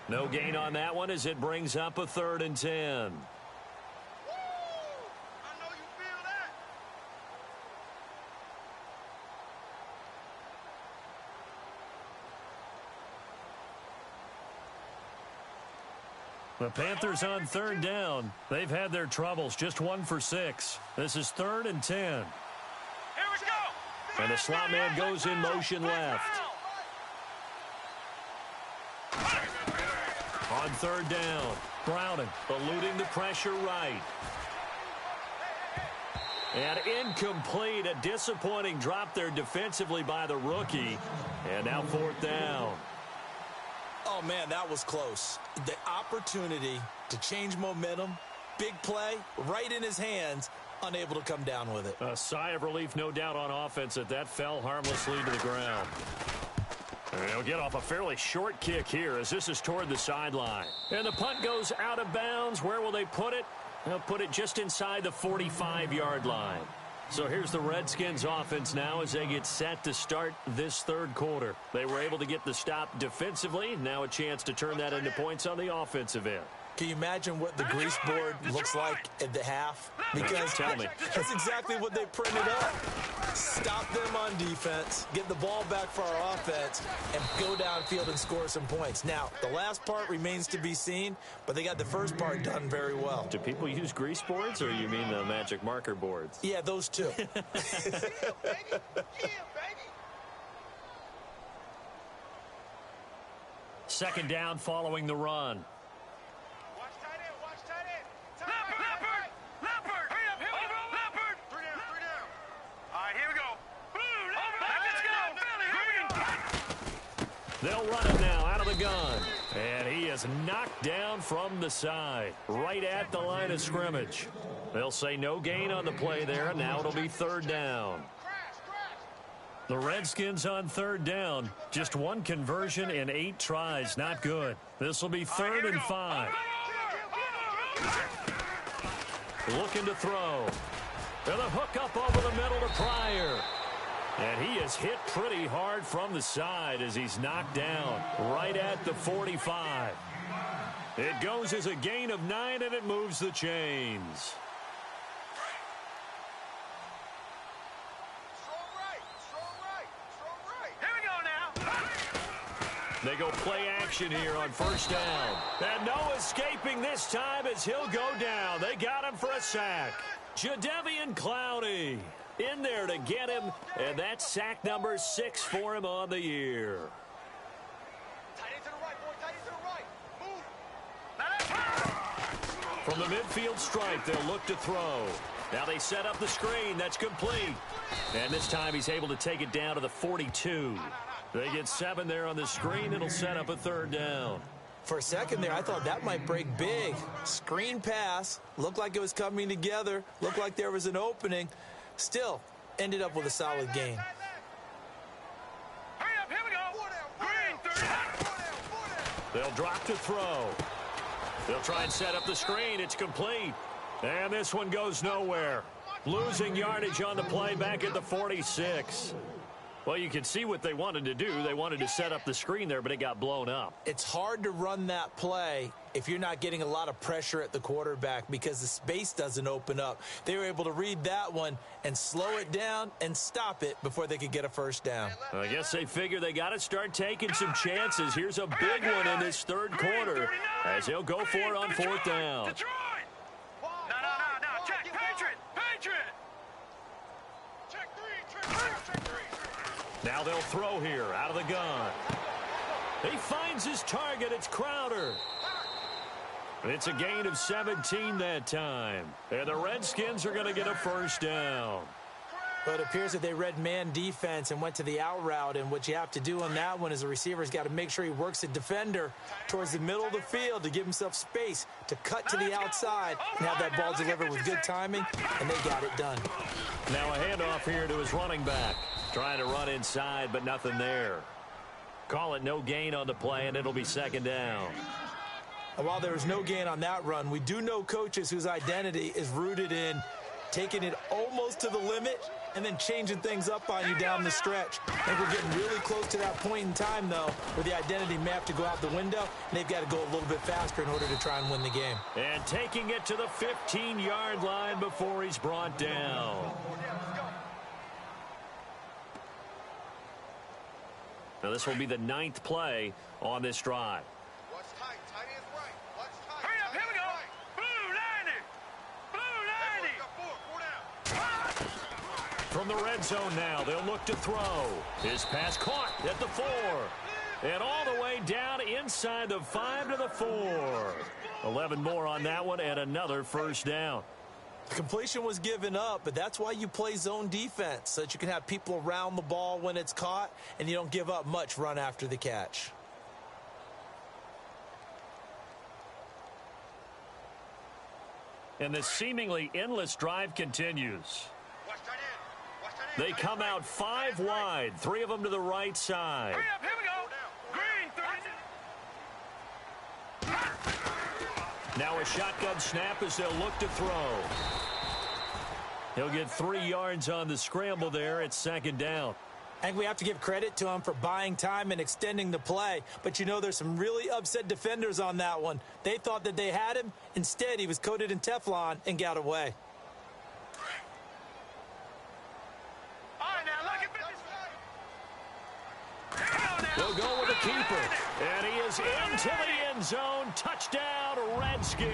No gain on that one as it brings up a 3rd and 10. I know you feel that. The Panthers on 3rd down. They've had their troubles, just 1 for 6. This is 3rd and 10. And the slot man goes in motion left. On 3rd down, Browning eluding the pressure right. And incomplete, a disappointing drop there defensively by the rookie. And now 4th down. Oh, man, that was close. The opportunity to change momentum, big play, right in his hands, unable to come down with it. A sigh of relief, no doubt, on offense that fell harmlessly to the ground. And they'll get off a fairly short kick here as this is toward the sideline. And the punt goes out of bounds. Where will they put it? They'll put it just inside the 45-yard line. So here's the Redskins offense now as they get set to start this third quarter. They were able to get the stop defensively. Now a chance to turn that into points on the offensive end. Can you imagine what the grease board looks like at the half? Because tell me. That's exactly what they printed up. Stop them on defense, get the ball back for our offense, and go downfield and score some points. Now, the last part remains to be seen, but they got the first part done very well. Do people use grease boards, or you mean the magic marker boards? Yeah, those two. Second down following the run. They'll run it now out of the gun. And he is knocked down from the side, right at the line of scrimmage. They'll say no gain on the play there. Now it'll be third down. The Redskins on third down. Just one conversion in 8 tries. Not good. This will be third and 5. Looking to throw. And a hook up over the middle to Pryor. And he is hit pretty hard from the side as he's knocked down right at the 45. It goes as a gain of 9, and it moves the chains. They go play action here on first down. And no escaping this time as he'll go down. They got him for a sack. Jadeveon Clowney in there to get him, and that's sack number 6 for him on the year. From the midfield stripe, they'll look to throw. Now they set up the screen. That's complete. And this time he's able to take it down to the 42. They get 7 there on the screen. It'll set up a third down. For a second there, I thought that might break big. Screen pass. Looked like it was coming together. Looked like there was an opening. Still, ended up with a solid gain. Hurry up, here we go. Green, 30. They'll drop to throw. They'll try and set up the screen. It's complete. And this one goes nowhere. Losing yardage on the play back at the 46. Well, you can see what they wanted to do. They wanted to set up the screen there, but it got blown up. It's hard to run that play if you're not getting a lot of pressure at the quarterback because the space doesn't open up. They were able to read that one and slow it down and stop it before they could get a first down. I guess they figure they got to start taking some chances. Here's a big one in this third quarter as he'll go for it on fourth down. Detroit! No, check, Patriot! Check 3. Now they'll throw here out of the gun. He finds his target. It's Crowder. It's a gain of 17 that time. And the Redskins are going to get a first down. Well, it appears that they read man defense and went to the out route, and what you have to do on that one is the receiver's got to make sure he works the defender towards the middle of the field to give himself space to cut to the outside and have that ball delivered with good timing, and they got it done. Now a handoff here to his running back. Trying to run inside, but nothing there. Call it no gain on the play, and it'll be second down. And while there was no gain on that run, we do know coaches whose identity is rooted in taking it almost to the limit and then changing things up on you down the stretch. I think we're getting really close to that point in time, though, where the identity may have to go out the window, and they've got to go a little bit faster in order to try and win the game. And taking it to the 15-yard line before he's brought down. Now this will be the 9th play on this drive. Hurry up, here we go. Blue 90. From the red zone now, they'll look to throw. His pass caught at the 4. And all the way down inside the 5 to the 4. 11 more on that one and another first down. The completion was given up, but that's why you play zone defense, so that you can have people around the ball when it's caught, and you don't give up much run after the catch. And this seemingly endless drive continues. They come out 5 wide, 3 of them to the right side. Hurry up, here we go. Green 30. Now a shotgun snap as they'll look to throw. He'll get 3 yards on the scramble there. It's second down. I think we have to give credit to him for buying time and extending the play. But, you know, there's some really upset defenders on that one. They thought that they had him. Instead, he was coated in Teflon and got away. All right, now look at this. They'll go with the keeper. And he is into the end zone. Touchdown, Redskins.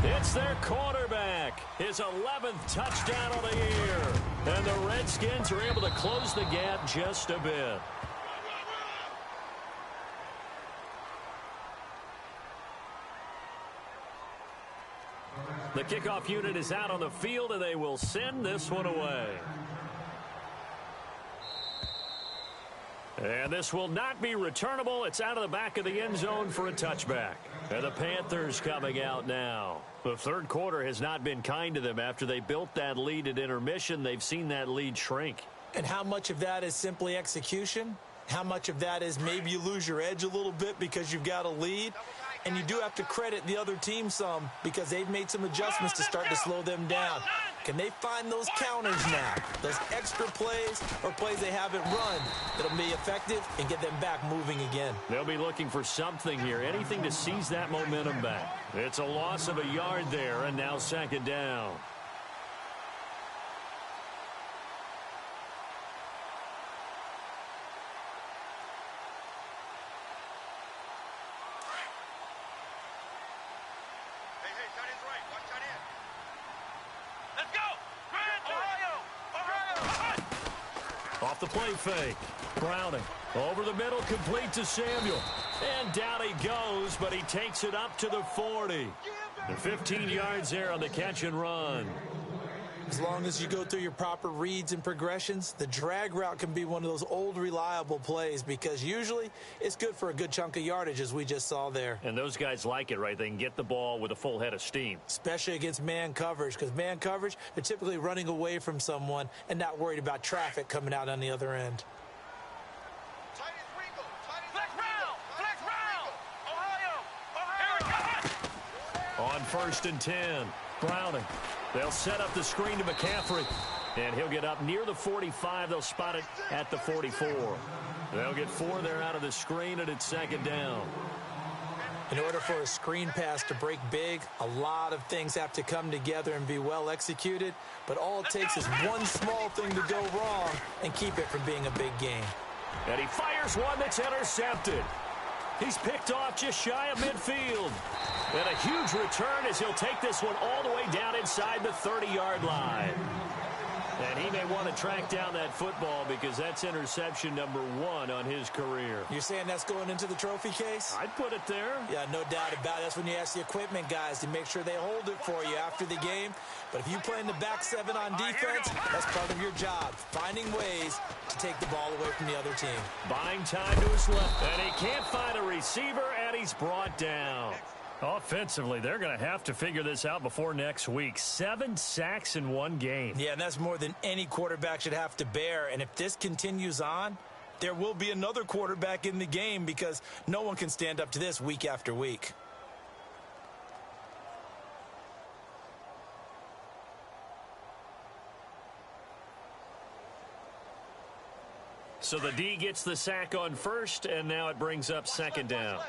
It's their quarterback. His 11th touchdown of the year. And the Redskins are able to close the gap just a bit. The kickoff unit is out on the field, and they will send this one away. And this will not be returnable. It's out of the back of the end zone for a touchback. And the Panthers coming out now. The third quarter has not been kind to them. After they built that lead at intermission, they've seen that lead shrink. And how much of that is simply execution? How much of that is maybe you lose your edge a little bit because you've got a lead? And you do have to credit the other team some because they've made some adjustments to start to slow them down. Can they find those counters now, those extra plays or plays they haven't run that'll be effective and get them back moving again? They'll be looking for something here, anything to seize that momentum back. It's a loss of a yard there, and now second down. Off the play fake. Browning. Over the middle, complete to Samuel. And down he goes, but he takes it up to the 40. The 15 yards there on the catch and run. As long as you go through your proper reads and progressions, the drag route can be one of those old reliable plays because usually it's good for a good chunk of yardage as we just saw there. And those guys like it, right? They can get the ball with a full head of steam. Especially against man coverage because man coverage, they're typically running away from someone and not worried about traffic coming out on the other end. On 1st and 10, Browning. They'll set up the screen to McCaffrey, and he'll get up near the 45. They'll spot it at the 44. They'll get 4 there out of the screen, and it's second down. In order for a screen pass to break big, a lot of things have to come together and be well executed, but all it takes is one small thing to go wrong and keep it from being a big game. And he fires one that's intercepted. He's picked off just shy of midfield. And a huge return as he'll take this one all the way down inside the 30-yard line. And he may want to track down that football because that's interception number 1 on his career. You're saying that's going into the trophy case? I'd put it there. Yeah, no doubt about it. That's when you ask the equipment guys to make sure they hold it for you after the game. But if you play in the back 7 on defense, that's part of your job, finding ways to take the ball away from the other team. Buying time to his left. And he can't find a receiver, and he's brought down. Offensively, they're going to have to figure this out before next week. 7 sacks in one game. Yeah, and that's more than any quarterback should have to bear. And if this continues on, there will be another quarterback in the game because no one can stand up to this week after week. So the D gets the sack on 1st, and now it brings up second down.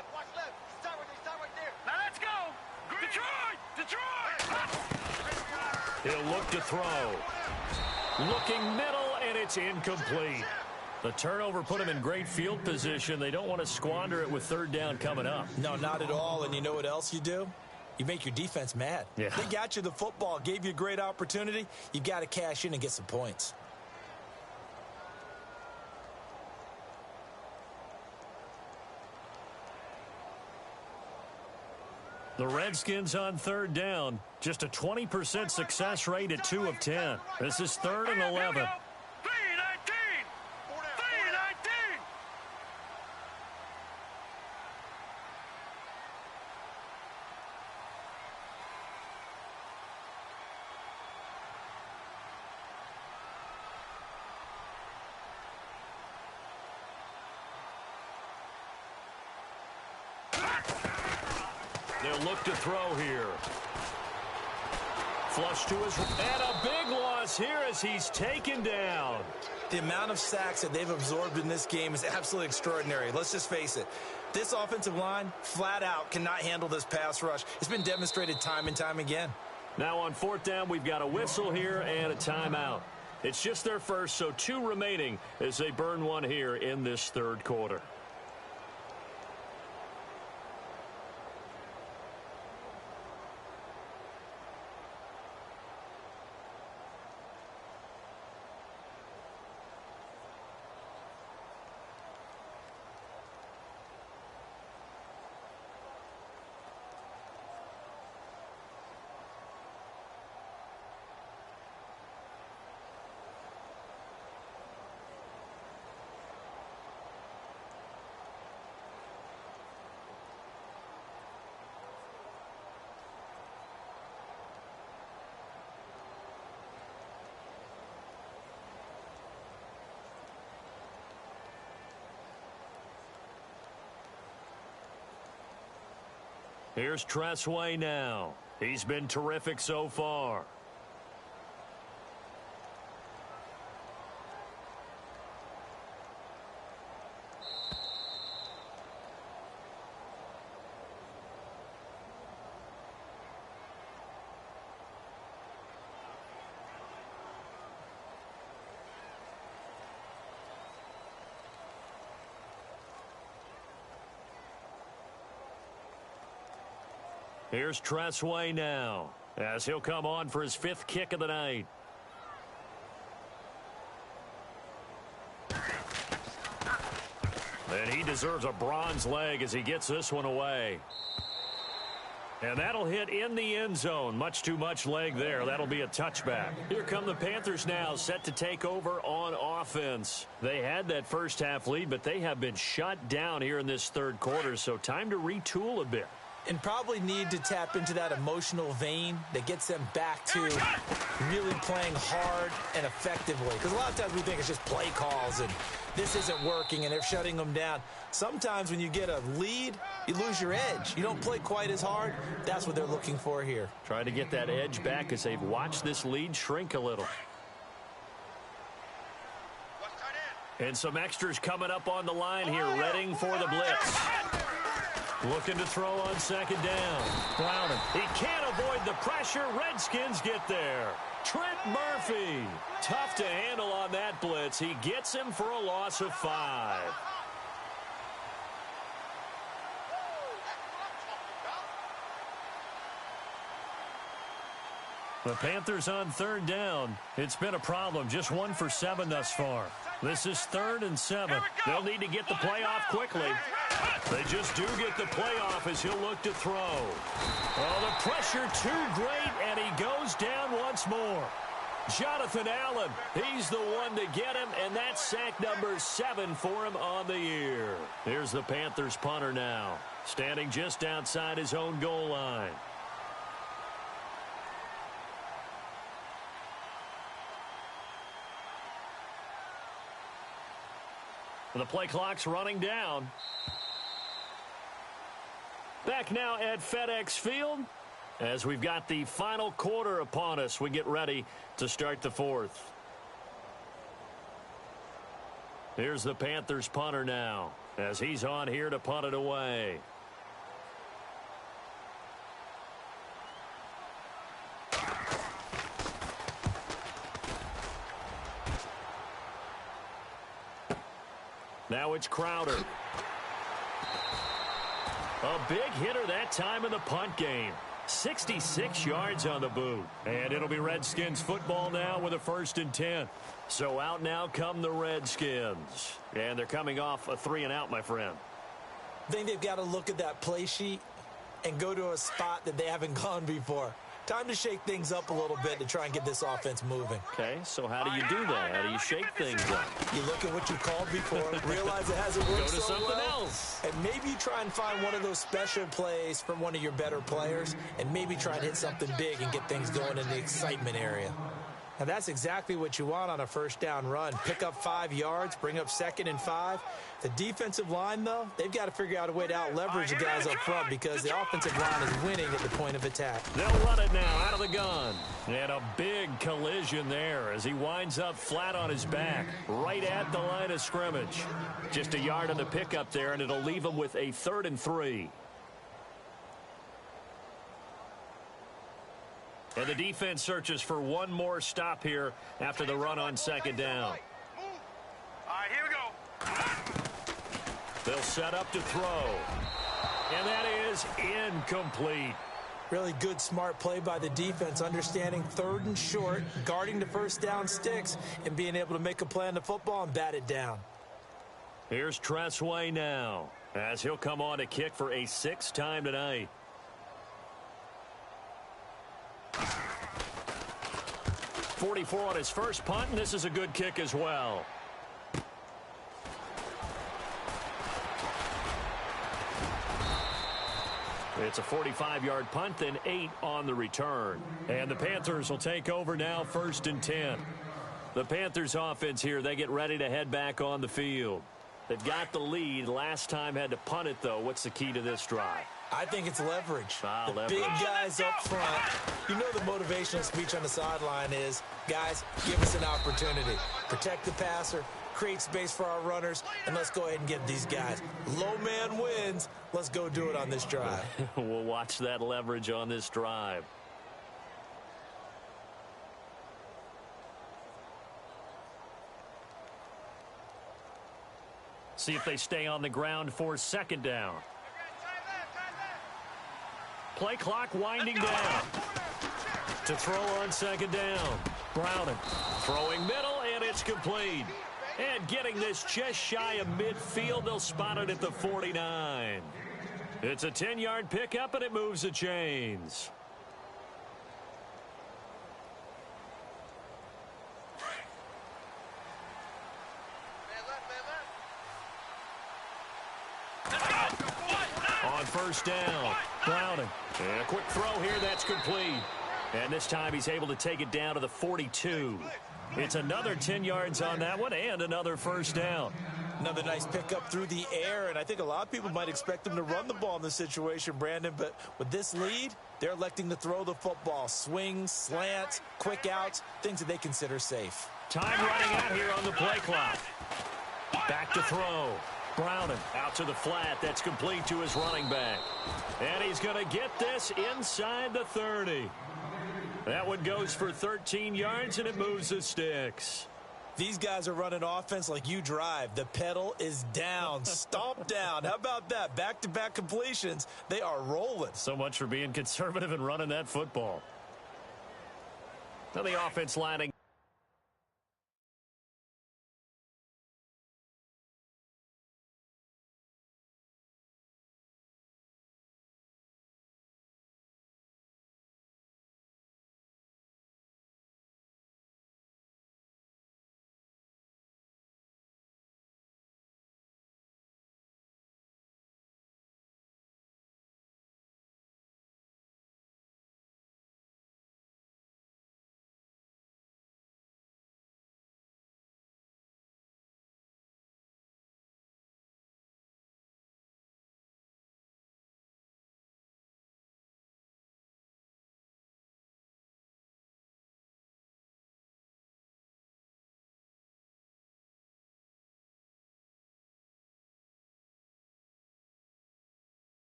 He'll look to throw. Looking middle, and it's incomplete. The turnover put him in great field position. They don't want to squander it with 3rd down coming up. No, not at all. And you know what else you do? You make your defense mad. Yeah. They got you the football, gave you a great opportunity. You got to cash in and get some points. The Redskins on 3rd down. Just a 20% success rate at 2 of 10. This is 3rd and 11. They'll look to throw here. Flush to his... And a big loss here as he's taken down. The amount of sacks that they've absorbed in this game is absolutely extraordinary. Let's just face it. This offensive line, flat out, cannot handle this pass rush. It's been demonstrated time and time again. Now on 4th down, we've got a whistle here and a timeout. It's just their first, so 2 remaining as they burn one here in this 3rd quarter. Here's Tressway now. He's been terrific so far. Here's Tressway now, as he'll come on for his 5th kick of the night. And he deserves a bronze leg as he gets this one away. And that'll hit in the end zone. Much too much leg there. That'll be a touchback. Here come the Panthers now, set to take over on offense. They had that first half lead, but they have been shut down here in this third quarter, so time to retool a bit. And probably need to tap into that emotional vein that gets them back to really playing hard and effectively. Because a lot of times we think it's just play calls and this isn't working and they're shutting them down. Sometimes when you get a lead, you lose your edge. You don't play quite as hard. That's what they're looking for here. Trying to get that edge back as they've watched this lead shrink a little. And some extras coming up on the line here, readying for the blitz. Looking to throw on second down. Browning. He can't avoid the pressure. Redskins get there. Trent Murphy. Tough to handle on that blitz. He gets him for a loss of 5. The Panthers on third down. It's been a problem. Just 1 for 7 thus far. This is 3rd and 7. They'll need to get the playoff quickly. They just do get the playoff as he'll look to throw. Oh, the pressure too great, and he goes down once more. Jonathan Allen, he's the one to get him, and that's sack number 7 for him on the year. Here's the Panthers punter now, standing just outside his own goal line. The play clock's running down. Back now at FedEx Field as we've got the final quarter upon us. We get ready to start the 4th. Here's the Panthers punter now as he's on here to punt it away. Now it's Crowder. A big hitter that time in the punt game. 66 yards on the boot. And it'll be Redskins football now with a 1st and 10. So out now come the Redskins. And they're coming off a 3-and-out, my friend. I think they've got to look at that play sheet and go to a spot that they haven't gone before. Time to shake things up a little bit to try and get this offense moving. Okay, so how do you do that? How do you shake things up? You look at what you called before, realize it hasn't worked so well. Go to something else. And maybe you try and find one of those special plays from one of your better players, and maybe try and hit something big and get things going in the excitement area. Now, that's exactly what you want on a 1st down run. Pick up 5 yards, bring up 2nd and 5. The defensive line, though, they've got to figure out a way to out-leverage the guys up front because the offensive line is winning at the point of attack. They'll run it now out of the gun. And a big collision there as he winds up flat on his back, right at the line of scrimmage. Just a yard on the pickup there, and it'll leave him with a 3rd and 3. And the defense searches for one more stop here after the run on 2nd down. All right, here we go. They'll set up to throw. And that is incomplete. Really good, smart play by the defense, understanding 3rd and short, guarding the 1st down sticks, and being able to make a play on the football and bat it down. Here's Tressway now, as he'll come on to kick for a 6th time tonight. .44 on his first punt, and this is a good kick as well. It's a 45-yard punt, then 8 on the return. And the Panthers will take over now, 1st and 10. The Panthers offense here, they get ready to head back on the field. They've got the lead. Last time had to punt it, though. What's the key to this drive? I think it's leverage. The Leverage. big guys up front. You know the motivational speech on the sideline is, guys, give us an opportunity. Protect the passer, create space for our runners, and let's go ahead and get these guys. Low man wins. Let's go do it on this drive. We'll watch that leverage on this drive. See if they stay on the ground for second down. Play clock winding down. To throw on second down. Browning throwing middle, and it's complete. And getting this just shy of midfield, they'll spot it at the 49. It's a 10-yard pickup, and it moves the chains. On first down, Browning. And a quick throw here, that's complete. And this time he's able to take it down to the 42. It's another 10 yards on that one and another first down. Another nice pickup through the air, and I think a lot of people might expect them to run the ball in this situation, Brandon, but with this lead, they're electing to throw the football. Swings, slants, quick outs, things that they consider safe. Time running out here on the play clock. Back to throw. Browning out to the flat. That's complete to his running back. And he's going to get this inside the 30. That one goes for 13 yards, and it moves the sticks. These guys are running offense like you drive. The pedal is down, stomp down. How about that? Back-to-back completions. They are rolling. So much for being conservative and running that football. Now the offense lining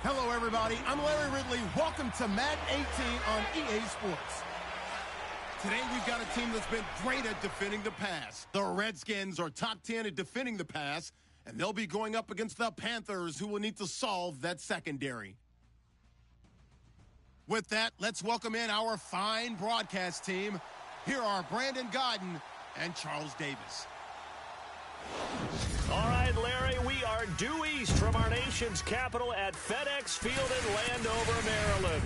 Hello, everybody. I'm Larry Ridley. Welcome to Madden 18 on EA Sports. Today, we've got a team that's been great at defending the pass. The Redskins are top 10 at defending the pass, and they'll be going up against the Panthers, who will need to solve that secondary. With that, let's welcome in our fine broadcast team. Here are Brandon Godden and Charles Davis. All right, Larry, we are due east from our nation's capital at FedEx Field in Landover, Maryland.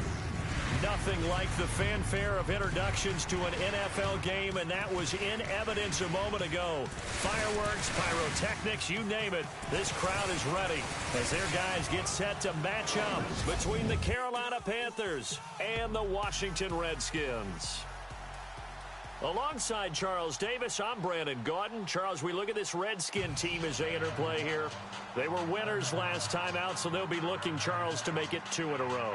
Nothing like the fanfare of introductions to an NFL game, and that was in evidence a moment ago. Fireworks, pyrotechnics, you name it. This crowd is ready as their guys get set to match up between the Carolina Panthers and the Washington Redskins. Alongside Charles Davis, I'm Brandon Gaudin. Charles, we look at this Redskin team as they interplay here. They were winners last time out, so they'll be looking, Charles, to make it 2 in a row.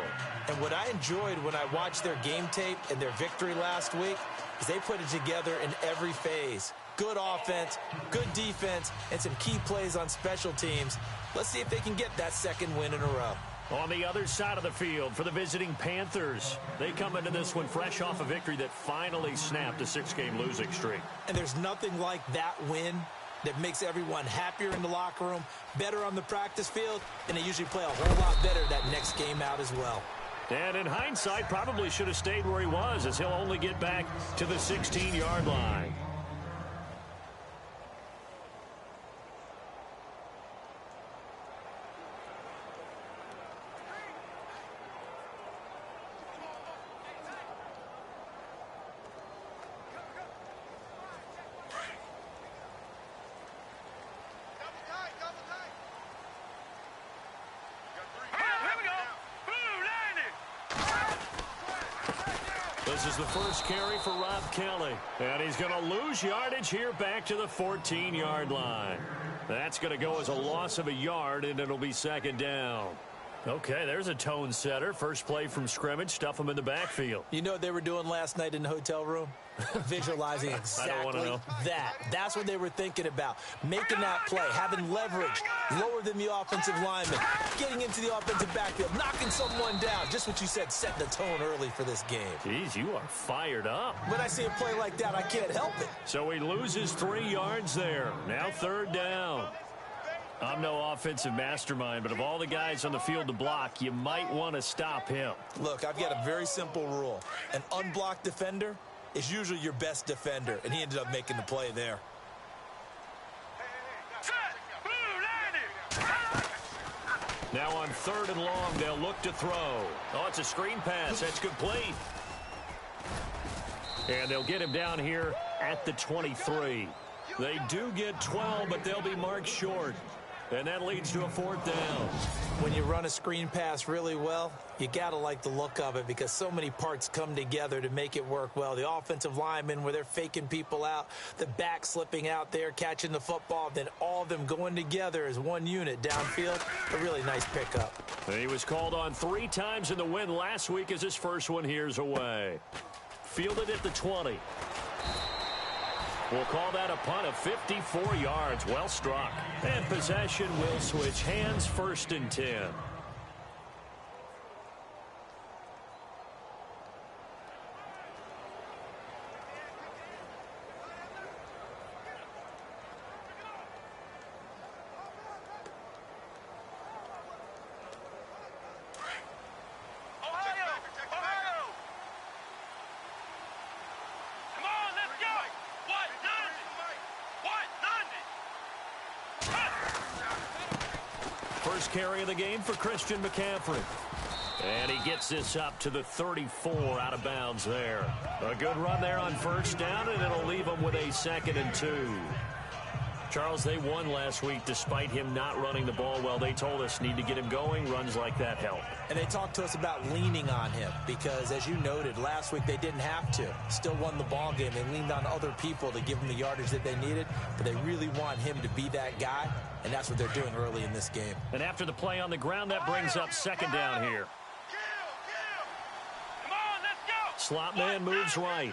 And what I enjoyed when I watched their game tape and their victory last week is they put it together in every phase. Good offense, good defense, and some key plays on special teams. Let's see if they can get that second win in a row. On the other side of the field for the visiting Panthers, they come into this one fresh off a victory that finally snapped a 6-game losing streak. And there's nothing like that win that makes everyone happier in the locker room, better on the practice field, and they usually play a whole lot better that next game out as well. And in hindsight, probably should have stayed where he was, as he'll only get back to the 16-yard line. This is the first carry for Rob Kelly. And he's going to lose yardage here back to the 14-yard line. That's going to go as a loss of a yard, and it'll be second down. Okay, there's a tone setter. First play from scrimmage. Stuff him in the backfield. You know what they were doing last night in the hotel room? Visualizing exactly that. That's what they were thinking about. Making that play, having leverage, lower than the offensive lineman, getting into the offensive backfield, knocking someone down. Just what you said, set the tone early for this game. Jeez, you are fired up. When I see a play like that, I can't help it. So he loses 3 yards there. Now third down. I'm no offensive mastermind, but of all the guys on the field to block, you might want to stop him. Look, I've got a very simple rule. An unblocked defender is usually your best defender, and he ended up making the play there. Now on third and long, they'll look to throw. Oh, it's a screen pass. That's complete. And they'll get him down here at the 23. They do get 12, but they'll be marked short. And that leads to a fourth down. When you run a screen pass really well, you got to like the look of it because so many parts come together to make it work well. The offensive linemen where they're faking people out, the back slipping out there, catching the football, then all of them going together as one unit downfield. A really nice pickup. He was called on 3 times in the win last week as his first one here's away. Fielded at the 20. We'll call that a punt of 54 yards. Well struck. And possession will switch hands, 1st and 10. First carry of the game for Christian McCaffrey. And he gets this up to the 34 out of bounds there. A good run there on first down, and it'll leave them with a 2nd and 2. Charles, they won last week despite him not running the ball well. They told us need to get him going. Runs like that help. And they talked to us about leaning on him because, as you noted, last week they didn't have to. Still won the ball game. They leaned on other people to give them the yardage that they needed, but they really want him to be that guy, and that's what they're doing early in this game. And after the play on the ground, that brings up 2nd down here. Come on, let's go. Slot man moves right.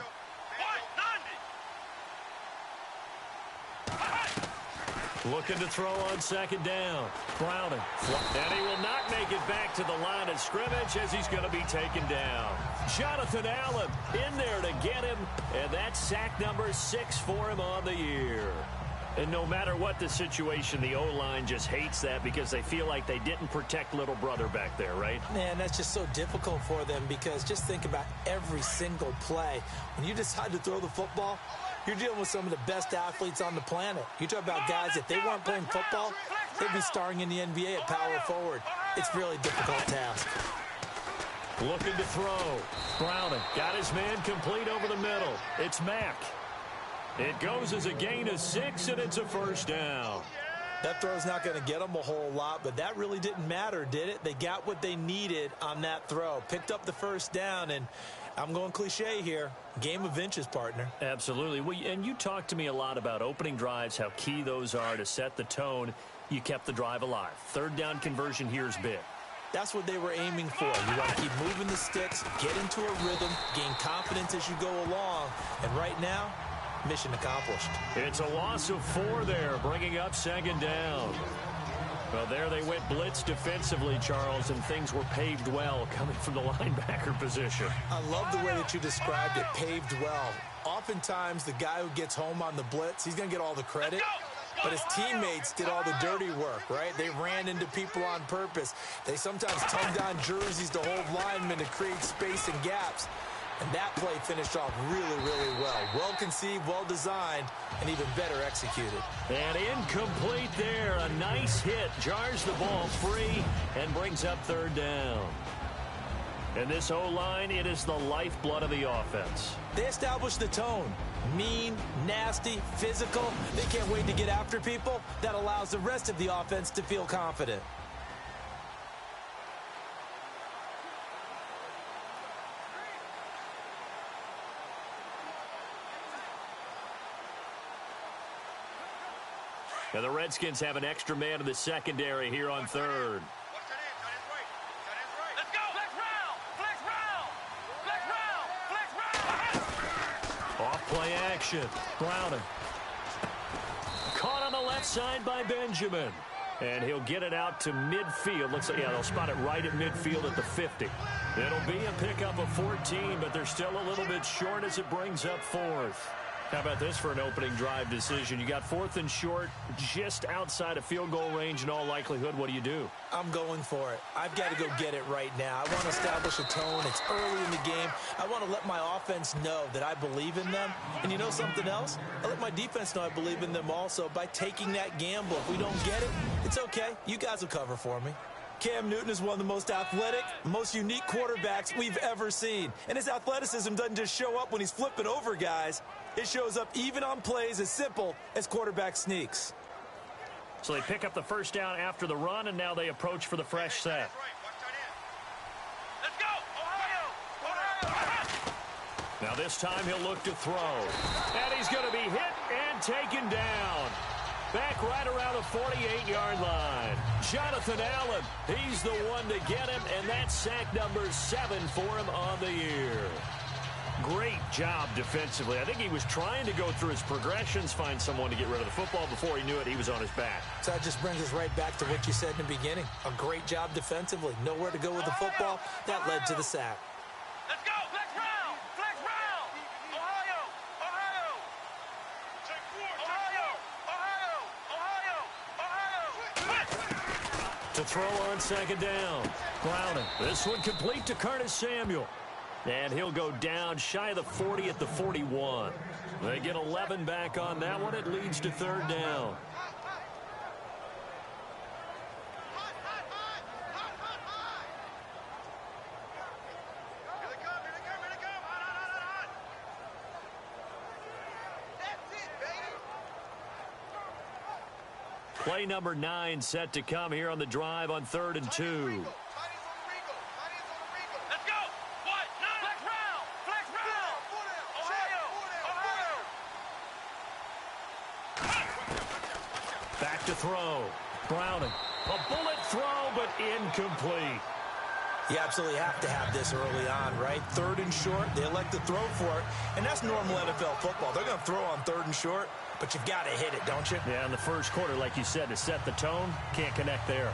Looking to throw on second down. Browning. And he will not make it back to the line of scrimmage as he's going to be taken down. Jonathan Allen in there to get him. And that's sack number 6 for him on the year. And no matter what the situation, the O-line just hates that because they feel like they didn't protect little brother back there, right? Man, that's just so difficult for them because just think about every single play. When you decide to throw the football, you're dealing with some of the best athletes on the planet. You talk about guys, if they weren't playing football, they'd be starring in the NBA at power forward. It's a really difficult task. Looking to throw. Browning got his man complete over the middle. It's Mack. It goes as a gain of 6, and it's a first down. That throw's not going to get them a whole lot, but that really didn't matter, did it? They got what they needed on that throw. Picked up the first down, and I'm going cliche here. Game of inches, partner. Absolutely. Well, and you talked to me a lot about opening drives, how key those are to set the tone. You kept the drive alive. Third down conversion here is big. That's what they were aiming for. You want to keep moving the sticks, get into a rhythm, gain confidence as you go along. And right now, mission accomplished. It's a loss of 4 there, bringing up second down. Well, there they went blitz defensively, Charles, and things were paved well coming from the linebacker position. I love the way that you described it, paved well. Oftentimes, the guy who gets home on the blitz, he's going to get all the credit. But his teammates did all the dirty work, right? They ran into people on purpose. They sometimes tugged on jerseys to hold linemen to create space and gaps. And that play finished off really, really well. Well conceived, well designed, and even better executed. And incomplete there. A nice hit. Jars the ball free and brings up third down. And this O-line, it is the lifeblood of the offense. They established the tone. Mean, nasty, physical. They can't wait to get after people. That allows the rest of the offense to feel confident. Now the Redskins have an extra man in the secondary here on third. Let's go! Flex round! Flex round! Flex round! Flex round! Off play action. Browning. Caught on the left side by Benjamin. And he'll get it out to midfield. Looks like, yeah, they'll spot it right at midfield at the 50. It'll be a pickup of 14, but they're still a little bit short as it brings up fourth. How about this for an opening drive decision? You got 4th and short, just outside of field goal range in all likelihood. What do you do? I'm going for it. I've got to go get it right now. I want to establish a tone. It's early in the game. I want to let my offense know that I believe in them. And you know something else? I let my defense know I believe in them also by taking that gamble. If we don't get it, it's okay. You guys will cover for me. Cam Newton is one of the most athletic, most unique quarterbacks we've ever seen. And his athleticism doesn't just show up when he's flipping over guys. It shows up even on plays as simple as quarterback sneaks. So they pick up the first down after the run, and now they approach for the fresh set. Let's go! Ohio! Now this time he'll look to throw. And he's going to be hit and taken down. Back right around the 48-yard line. Jonathan Allen, he's the one to get him, and that's sack number 7 for him on the year. Great job defensively. I think he was trying to go through his progressions, find someone to get rid of the football. Before he knew it, he was on his back. So that just brings us right back to what you said in the beginning. A great job defensively. Nowhere to go with the football. That led to the sack. Let's go! Flex round! Flex round! Ohio! Ohio! Ohio! Ohio! To throw on second down. Browning. This one complete to Curtis Samuel. And he'll go down shy of the 40 at the 41. They get 11 back on that one. It leads to third down. Play number 9 set to come here on the drive on 3rd and 2. Back to throw. Browning. A bullet throw, but incomplete. You absolutely have to have this early on, right? 3rd and short, they elect to throw for it, and that's normal NFL football. They're going to throw on 3rd and short. but you've got to hit it, don't you? Yeah, in the first quarter, like you said, to set the tone, can't connect there.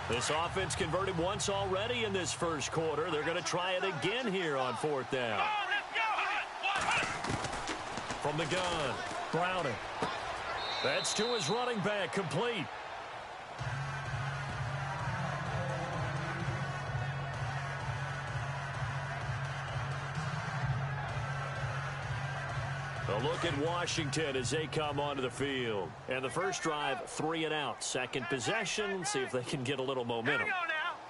This offense converted once already in this first quarter. They're going to try it again here on fourth down. From the gun, Browning. That's to his running back, complete. A look at Washington as they come onto the field. And the first drive, 3 and out. Second possession, see if they can get a little momentum.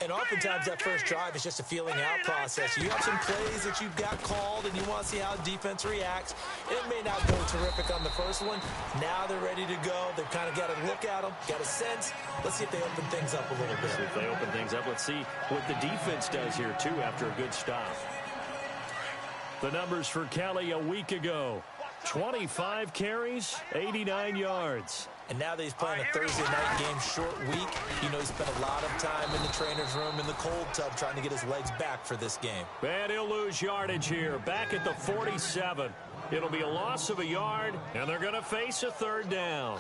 And oftentimes that first drive is just a feeling out process. You have some plays that you've got called and you want to see how defense reacts. It may not go terrific on the first one. Now they're ready to go. They've kind of got to look at them, got a sense. Let's see if they open things up a little bit. See if they open things up. Let's see what the defense does here, too, after a good stop. The numbers for Kelly a week ago. 25 carries, 89 yards. And now that he's playing a Thursday night game, short week, you know he spent a lot of time in the trainer's room in the cold tub trying to get his legs back for this game. And he'll lose yardage here, back at the 47. It'll be a loss of a yard, and they're going to face a third down.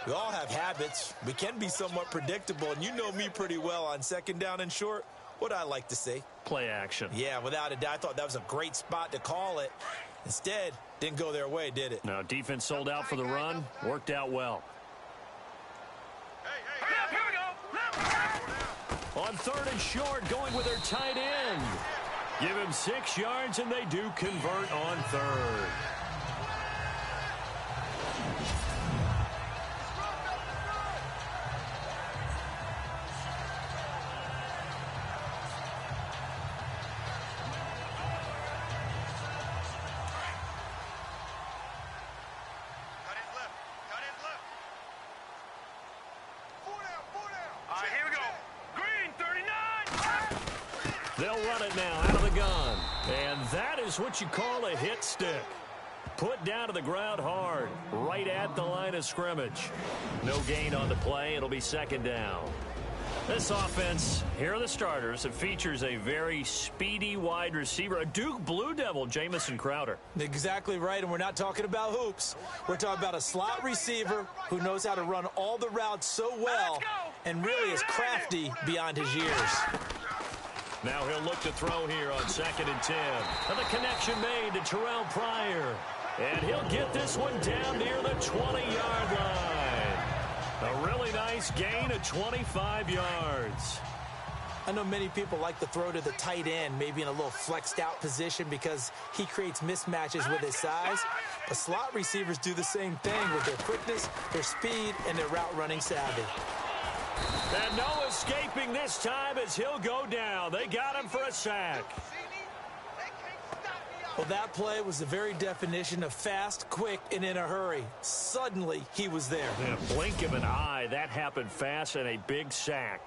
We all have habits. We can be somewhat predictable, and you know me pretty well on second down and short. What I like to see? Play action. Yeah, without a doubt. I thought that was a great spot to call it. Instead, didn't go their way, did it? No, defense sold out for the run. Worked out well. On third and short, going with their tight end. Give him 6 yards, and they do convert on third. They'll run it now out of the gun. And that is what you call a hit stick. Put down to the ground hard, right at the line of scrimmage. No gain on the play. It'll be second down. This offense, here are the starters. It features a very speedy wide receiver, a Duke Blue Devil, Jamison Crowder. Exactly right, and we're not talking about hoops. We're talking about a slot receiver who knows how to run all the routes so well and really is crafty beyond his years. Now he'll look to throw here on 2nd and 10. And the connection made to Terrell Pryor. And he'll get this one down near the 20-yard line. A really nice gain of 25 yards. I know many people like to throw to the tight end, maybe in a little flexed out position because he creates mismatches with his size. But slot receivers do the same thing with their quickness, their speed, and their route running savvy. And no escaping this time as he'll go down. They got him for a sack. Well, that play was the very definition of fast, quick, and in a hurry. Suddenly, he was there. In a blink of an eye, that happened fast and a big sack.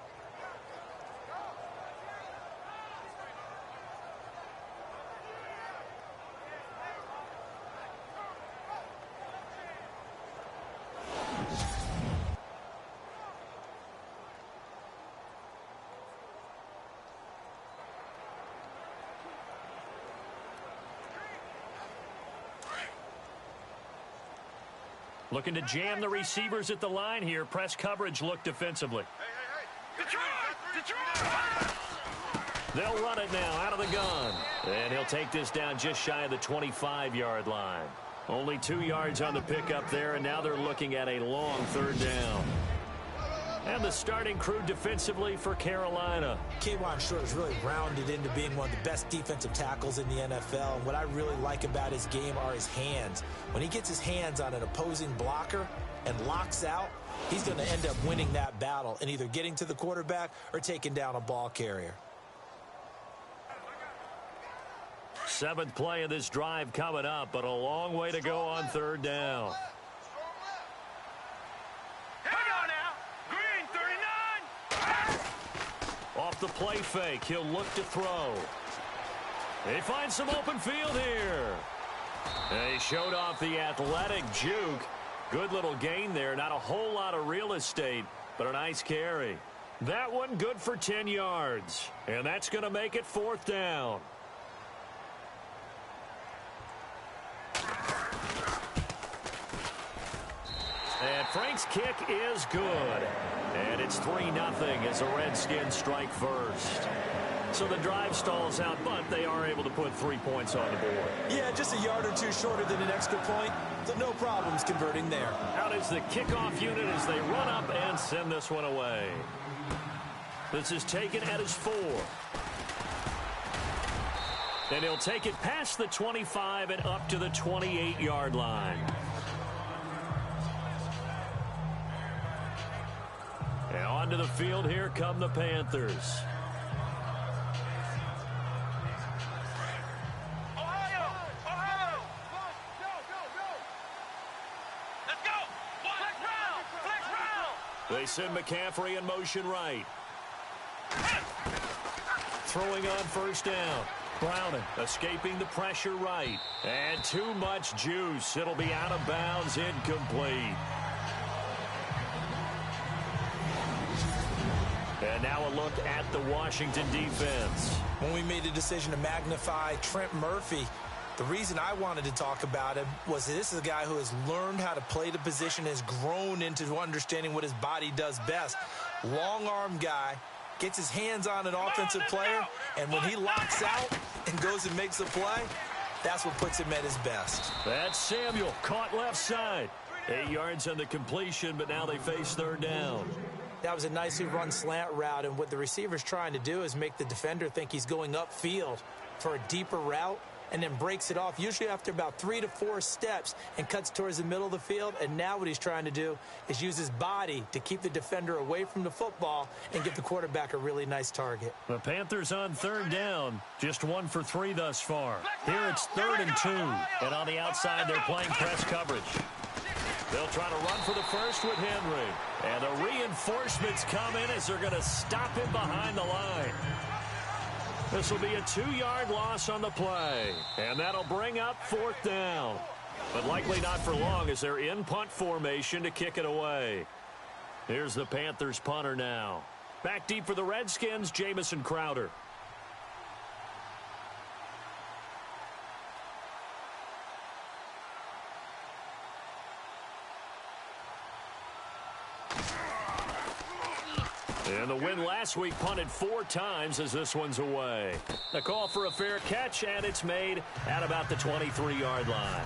Looking to jam the receivers at the line here. Press coverage look defensively. They'll run it now out of the gun. And he'll take this down just shy of the 25-yard line. Only 2 yards on the pickup there, and now they're looking at a long third down. And the starting crew defensively for Carolina. K'Wan Short has really rounded into being one of the best defensive tackles in the NFL. And what I really like about his game are his hands. When he gets his hands on an opposing blocker and locks out, he's going to end up winning that battle and either getting to the quarterback or taking down a ball carrier. 7th play of this drive coming up, but a long way to go on third down. Off the play fake, he'll look to throw. They find some open field here. They showed off the athletic juke, Good little gain there. Not a whole lot of real estate, but a nice carry. That one good for 10 yards. And that's going to make it 4th down. And Frank's kick is good. And it's 3-0 as the Redskins strike first. So the drive stalls out, but they are able to put 3 points on the board. Yeah, just a yard or two shorter than an extra point, so no problems converting there. Out is the kickoff unit as they run up and send this one away. This is taken at his 4. And he'll take it past the 25 and up to the 28-yard line. And onto the field, here come the Panthers. They send McCaffrey in motion right. Throwing on first down. Browning escaping the pressure right. And too much juice. It'll be out of bounds, incomplete. And now a look at the Washington defense. When we made the decision to magnify Trent Murphy, the reason I wanted to talk about him was that this is a guy who has learned how to play the position, has grown into understanding what his body does best. Long arm guy, gets his hands on an offensive player, and when he locks out and goes and makes a play, that's what puts him at his best. That's Samuel, caught left side. 8 yards on the completion, but now they face 3rd down. That was a nicely run slant route, and what the receiver's trying to do is make the defender think he's going upfield for a deeper route, and then breaks it off, usually after about 3 to 4 steps, and cuts towards the middle of the field. And now what he's trying to do is use his body to keep the defender away from the football and give the quarterback a really nice target. The Panthers on 3rd down, just 1 for 3 thus far. Here it's 3rd and 2, and on the outside they're playing press coverage. They'll try to run for the first with Henry, and the reinforcements come in as they're going to stop him behind the line. This will be a 2-yard loss on the play, and that'll bring up 4th down. But likely not for long as they're in punt formation to kick it away. Here's the Panthers punter now. Back deep for the Redskins, Jamison Crowder. And the win last week punted 4 times as this one's away. A call for a fair catch, and it's made at about the 23-yard line.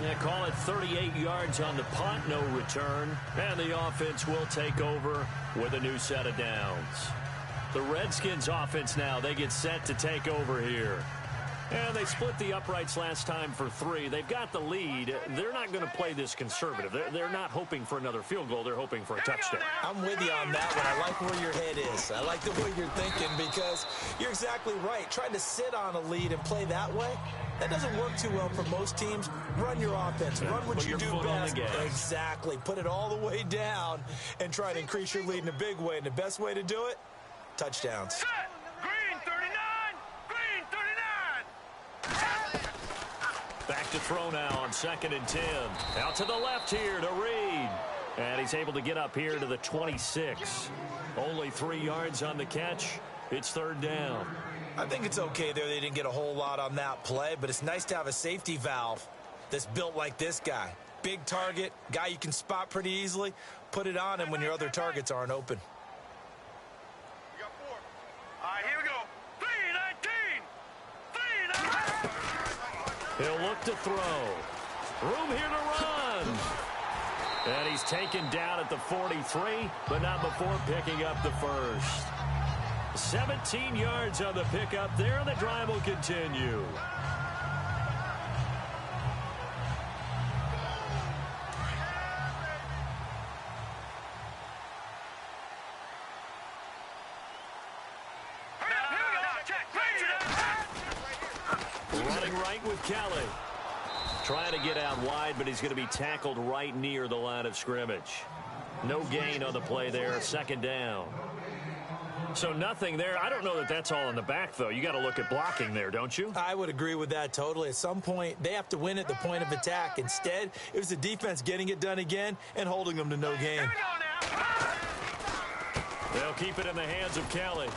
They call it 38 yards on the punt, no return. And the offense will take over with a new set of downs. The Redskins offense now, they get set to take over here. And they split the uprights last time for 3. They've got the lead. They're not going to play this conservative. They're not hoping for another field goal. They're hoping for a touchdown. I'm with you on that one. I like where your head is. I like the way you're thinking because you're exactly right. Trying to sit on a lead and play that way, that doesn't work too well for most teams. Run your offense. Run what you do best. Exactly. Put it all the way down and try to increase your lead in a big way. And the best way to do it, touchdowns. Green 39! Green 39! Back to throw now on 2nd and 10. Out to the left here to Reed. And he's able to get up here to the 26. Only 3 yards on the catch. It's 3rd down. I think it's okay there. They didn't get a whole lot on that play, but it's nice to have a safety valve that's built like this guy. Big target, guy you can spot pretty easily. Put it on him when your other targets aren't open. We got 4. All right, here we go. 3-19! 3-19! He'll look to throw. Room here to run. And he's taken down at the 43, but not before picking up the first. 17 yards on the pickup there, and the drive will continue. Running right with Kelly. Trying to get out wide, but he's going to be tackled right near the line of scrimmage. No gain on the play there, 2nd down. So nothing there. I don't know that that's all in the back, though. You got to look at blocking there, don't you? I would agree with that totally. At some point, they have to win at the point of attack. Instead, it was the defense getting it done again and holding them to no gain. They'll keep it in the hands of Kelly.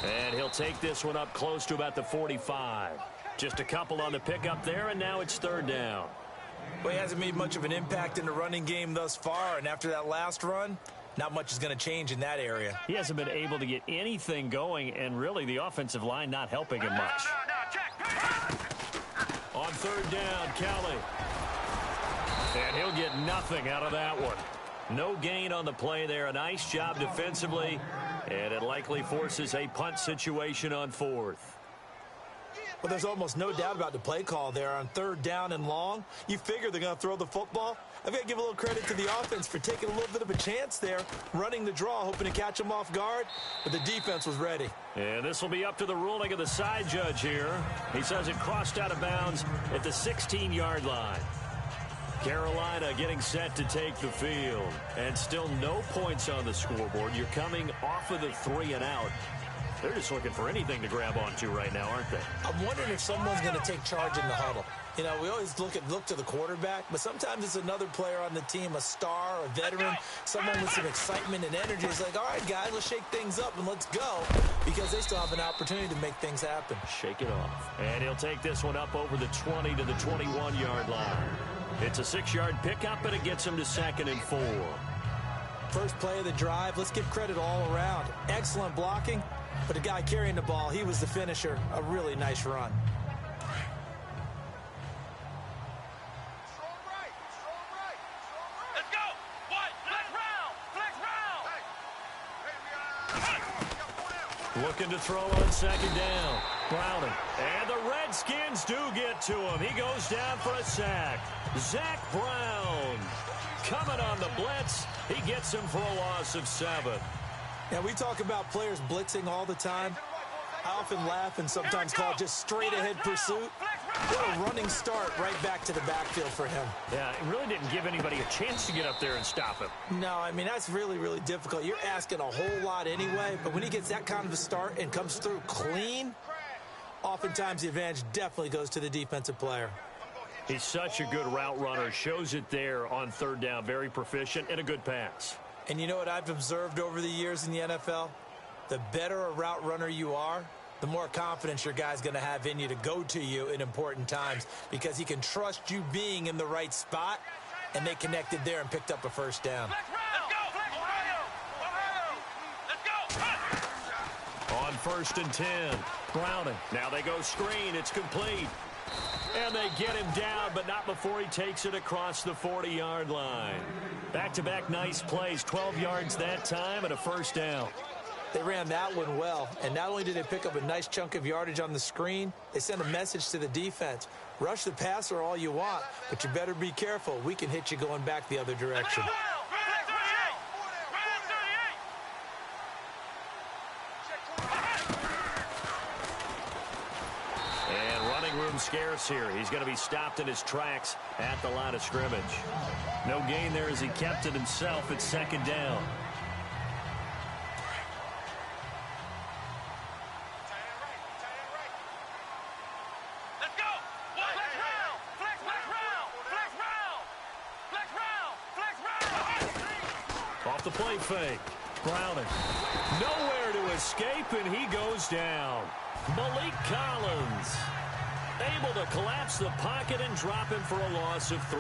And he'll take this one up close to about the 45. Just a couple on the pickup there, and now it's third down. Well, he hasn't made much of an impact in the running game thus far, and after that last run, not much is going to change in that area. He hasn't been able to get anything going, and really the offensive line not helping him much. On third down, Kelly. And he'll get nothing out of that one. No gain on the play there. A nice job defensively, and it likely forces a punt situation on fourth. Well, there's almost no doubt about the play call there on third down and long. You figure they're going to throw the football. I've got to give a little credit to the offense for taking a little bit of a chance there, running the draw, hoping to catch them off guard, but the defense was ready. And this will be up to the ruling of the side judge here. He says it crossed out of bounds at the 16-yard line. Carolina getting set to take the field. And still no points on the scoreboard. You're coming off of the 3 and out. They're just looking for anything to grab onto right now, aren't they? I'm wondering if someone's going to take charge in the huddle. You know, we always look to the quarterback, but sometimes it's another player on the team, a star, a veteran, someone with some excitement and energy. It's like, all right, guys, let's shake things up and let's go, because they still have an opportunity to make things happen. Shake it off. And he'll take this one up over the 20 to the 21-yard line. It's a 6-yard pickup, and it gets him to 2nd and 4. First play of the drive, let's give credit all around. Excellent blocking, but the guy carrying the ball, he was the finisher. A really nice run. Let's go. What? Flex round. Looking to throw on 2nd down. Browning. And the Redskins do get to him. He goes down for a sack. Zach Brown coming on the blitz. He gets him for a loss of 7. Now, we talk about players blitzing all the time. I often laugh and sometimes call it just straight-ahead pursuit. What a running start right back to the backfield for him. Yeah, it really didn't give anybody a chance to get up there and stop him. No, I mean, that's really, really difficult. You're asking a whole lot anyway, but when he gets that kind of a start and comes through clean, oftentimes the advantage definitely goes to the defensive player. He's such a good route runner. Shows it there on third down. Very proficient and a good pass. And you know what I've observed over the years in the NFL? The better a route runner you are, the more confidence your guy's going to have in you to go to you in important times, because he can trust you being in the right spot, and they connected there and picked up a first down. On 1st and 10, Browning. Now they go screen. It's complete. And they get him down, but not before he takes it across the 40-yard line. Back-to-back nice plays, 12 yards that time and a first down. They ran that one well, and not only did they pick up a nice chunk of yardage on the screen, they sent a message to the defense. Rush the passer all you want, but you better be careful. We can hit you going back the other direction. Scarce here. He's going to be stopped in his tracks at the line of scrimmage. No gain there as he kept it himself at 2nd down. Let's go. Flex round. Off the play fake. Browning. Nowhere to escape, and he goes down. Malik Collins able to collapse the pocket and drop him for a loss of 3.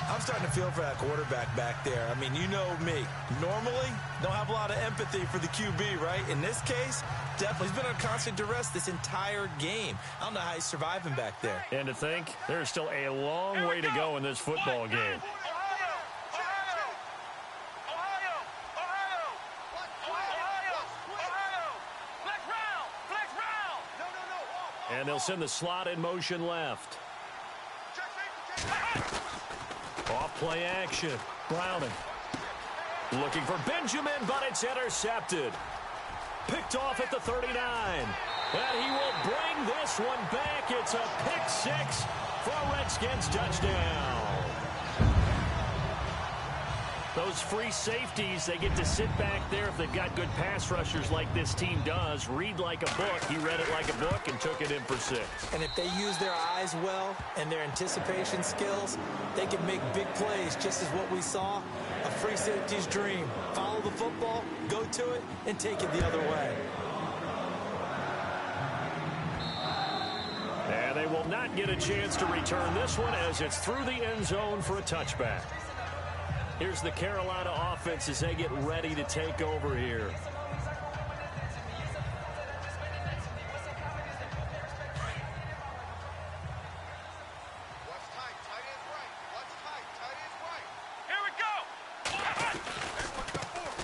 I'm starting to feel for that quarterback back there. I mean, you know me. Normally, don't have a lot of empathy for the QB, right? In this case, definitely. He's been on constant duress this entire game. I don't know how he's surviving back there. And to think, there's still a long way to go in this football game. And they'll send the slot in motion left. Off play action. Browning. Looking for Benjamin, but it's intercepted. Picked off at the 39. And he will bring this one back. It's a pick 6 for a Redskins touchdown. Those free safeties, they get to sit back there if they've got good pass rushers like this team does. Read like a book. He read it like a book and took it in for 6. And if they use their eyes well and their anticipation skills, they can make big plays, just as what we saw, a free safety's dream. Follow the football, go to it, and take it the other way. And they will not get a chance to return this one as it's through the end zone for a touchback. Here's the Carolina offense as they get ready to take over here.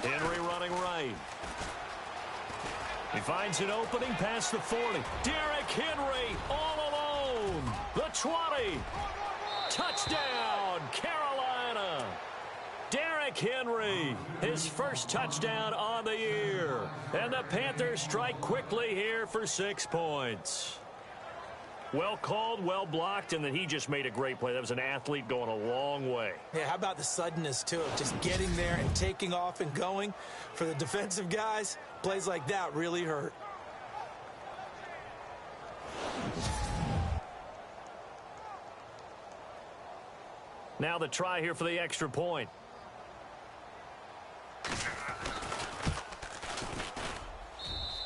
Henry running right. He finds an opening past the 40. Derrick Henry all alone. The 20. Touchdown, Carolina. Derrick Henry, his first touchdown on the year. And the Panthers strike quickly here for 6 points. Well called, well blocked, and then he just made a great play. That was an athlete going a long way. Yeah, how about the suddenness, too, of just getting there and taking off and going? For the defensive guys, plays like that really hurt. Now the try here for the extra point.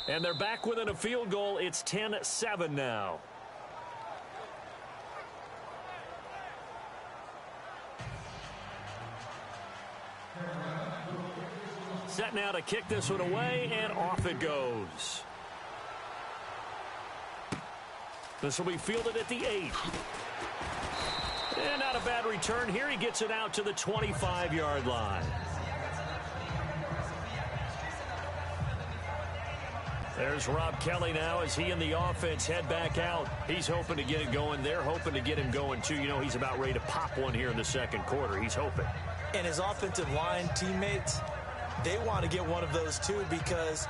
And they're back within a field goal. It's 10-7 now. Set now to kick this one away, and off it goes. This will be fielded at the 8. And not a bad return here. He gets it out to the 25-yard line. There's Rob Kelly now as he and the offense head back out. He's hoping to get it going. They're hoping to get him going, too. You know, he's about ready to pop one here in the second quarter. He's hoping. And his offensive line teammates, they want to get one of those, too, because